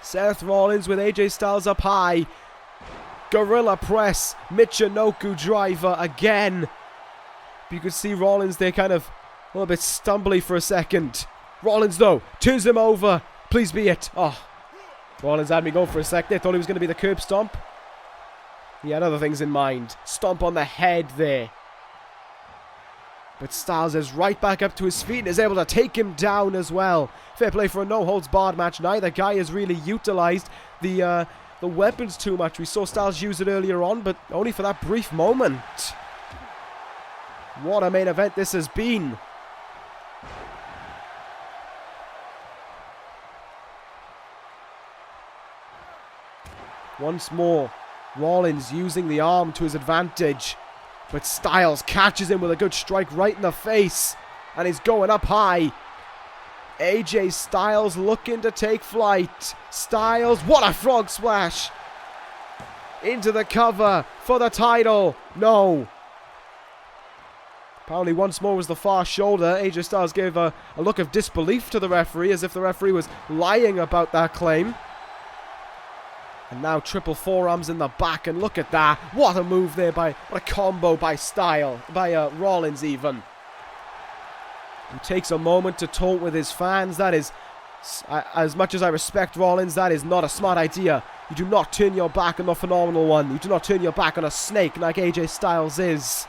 Seth Rollins with AJ Styles up high. Gorilla press. Michinoku driver again. You could see Rollins there kind of a little bit stumbly for a second. Rollins though turns him over. Please be it. Oh, Rollins had me go for a sec there. Thought he was going to be the curb stomp. He had other things in mind. Stomp on the head there. But Styles is right back up to his feet and is able to take him down as well. Fair play for a no-holds-barred match. Neither guy has really utilized the weapons too much. We saw Styles use it earlier on, but only for that brief moment. What a main event this has been. Once more, Rollins using the arm to his advantage. But Styles catches him with a good strike right in the face. And he's going up high. AJ Styles looking to take flight. Styles, what a frog splash! Into the cover for the title. No. Apparently once more was the far shoulder. AJ Styles gave a look of disbelief to the referee, as if the referee was lying about that claim. And now triple forearms in the back, and look at that. What a move there what a combo by Rollins even. He takes a moment to taunt with his fans. That is, as much as I respect Rollins, that is not a smart idea. You do not turn your back on the phenomenal one. You do not turn your back on a snake like AJ Styles is.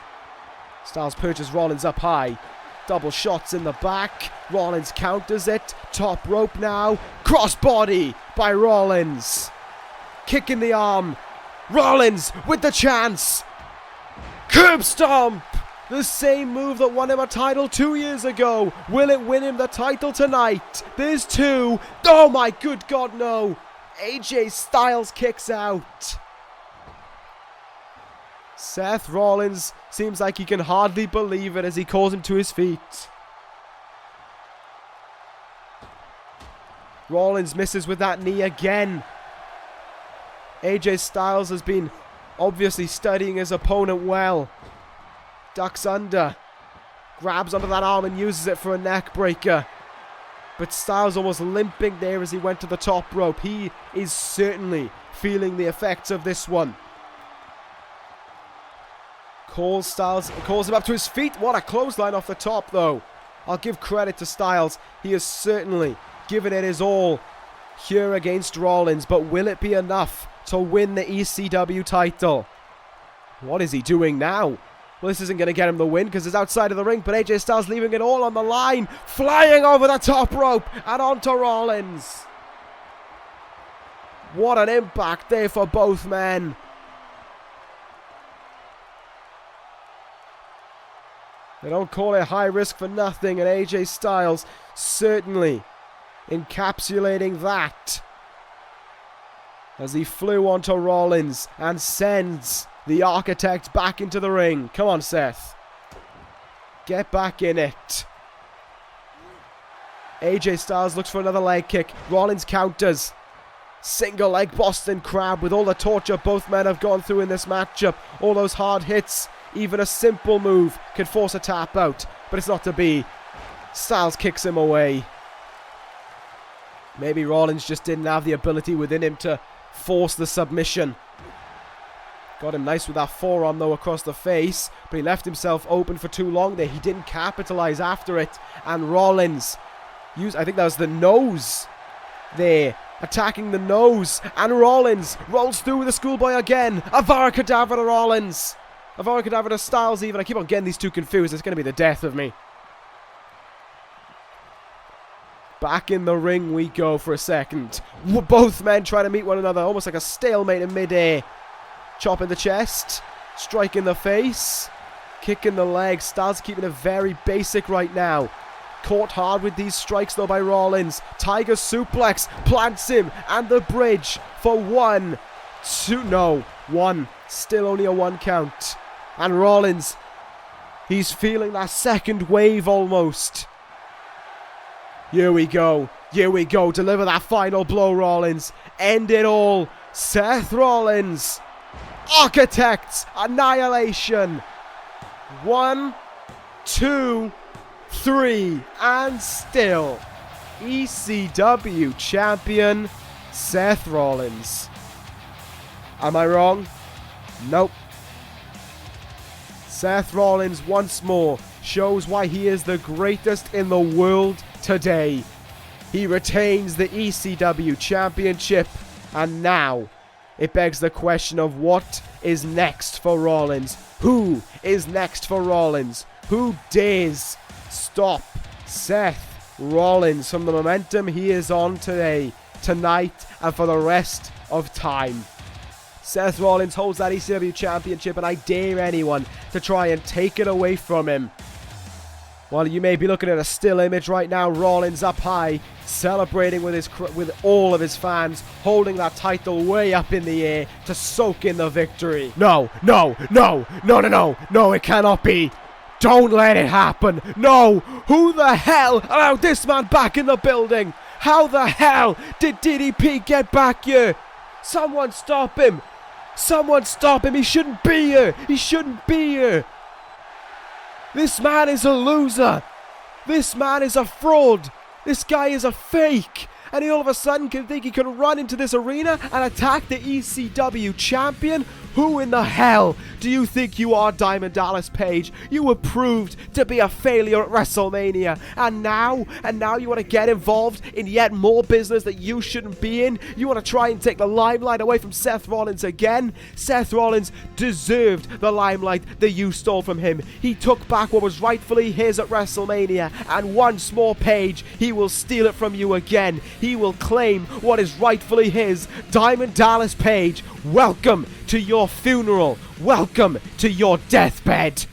Styles perches Rollins up high. Double shots in the back. Rollins counters it. Top rope now. Crossbody by Rollins. Kick in the arm. Rollins with the chance. Curb stomp. The same move that won him a title 2 years ago. Will it win him the title tonight? There's two. Oh my good God, no. AJ Styles kicks out. Seth Rollins seems like he can hardly believe it as he calls him to his feet. Rollins misses with that knee again. AJ Styles has been obviously studying his opponent well. Ducks under. Grabs onto that arm and uses it for a neck breaker. But Styles almost limping there as he went to the top rope. He is certainly feeling the effects of this one. Calls him up to his feet. What a clothesline off the top though. I'll give credit to Styles. He has certainly given it his all here against Rollins. But will it be enough to win the ECW title? What is he doing now? Well, this isn't going to get him the win because it's outside of the ring, but AJ Styles leaving it all on the line, flying over the top rope and onto Rollins. What an impact there for both men. They don't call it high risk for nothing, and AJ Styles certainly encapsulating that as he flew onto Rollins and sends the Architect back into the ring. Come on, Seth. Get back in it. AJ Styles looks for another leg kick. Rollins counters. Single leg Boston Crab with all the torture both men have gone through in this matchup. All those hard hits. Even a simple move could force a tap out. But it's not to be. Styles kicks him away. Maybe Rollins just didn't have the ability within him to force the submission. Got him nice with that forearm though across the face. But he left himself open for too long there. He didn't capitalize after it. And Rollins I think that was the nose there. Attacking the nose. And Rollins rolls through with the schoolboy again. Avara Kedavra to Rollins. Avara Kedavra to Styles even. I keep on getting these two confused. It's going to be the death of me. Back in the ring we go for a second. Both men trying to meet one another. Almost like a stalemate in midair. Chop in the chest. Strike in the face. Kick in the leg. Styles keeping it very basic right now. Caught hard with these strikes though by Rollins. Tiger suplex. Plants him. And the bridge for 1, 2. No. 1. Still only a 1 count. And Rollins. He's feeling that second wave almost. Here we go. Here we go. Deliver that final blow, Rollins. End it all. Seth Rollins. Architects. Annihilation. 1, 2, 3. And still. ECW champion Seth Rollins. Am I wrong? Nope. Seth Rollins once more shows why he is the greatest in the world today. He retains the ECW Championship, and now it begs the question of what is next for Rollins. Who is next for Rollins? Who dares stop Seth Rollins from the momentum he is on today, tonight, and for the rest of time? Seth Rollins holds that ECW Championship, and I dare anyone to try and take it away from him. While you may be looking at a still image right now, Rollins up high, celebrating with all of his fans, holding that title way up in the air to soak in the victory. No, no, no, no, no, no, no, it cannot be. Don't let it happen. No. Who the hell allowed this man back in the building? How the hell did DDP get back here? Someone stop him. Someone stop him. He shouldn't be here. He shouldn't be here. This man is a loser. This man is a fraud. This guy is a fake. And he all of a sudden can think he can run into this arena and attack the ECW champion? Who in the hell do you think you are, Diamond Dallas Page? You were proved to be a failure at WrestleMania. And now you want to get involved in yet more business that you shouldn't be in? You want to try and take the limelight away from Seth Rollins again? Seth Rollins deserved the limelight that you stole from him. He took back what was rightfully his at WrestleMania. And once more, Page, he will steal it from you again. He will claim what is rightfully his. Diamond Dallas Page, welcome to your funeral. Welcome to your deathbed.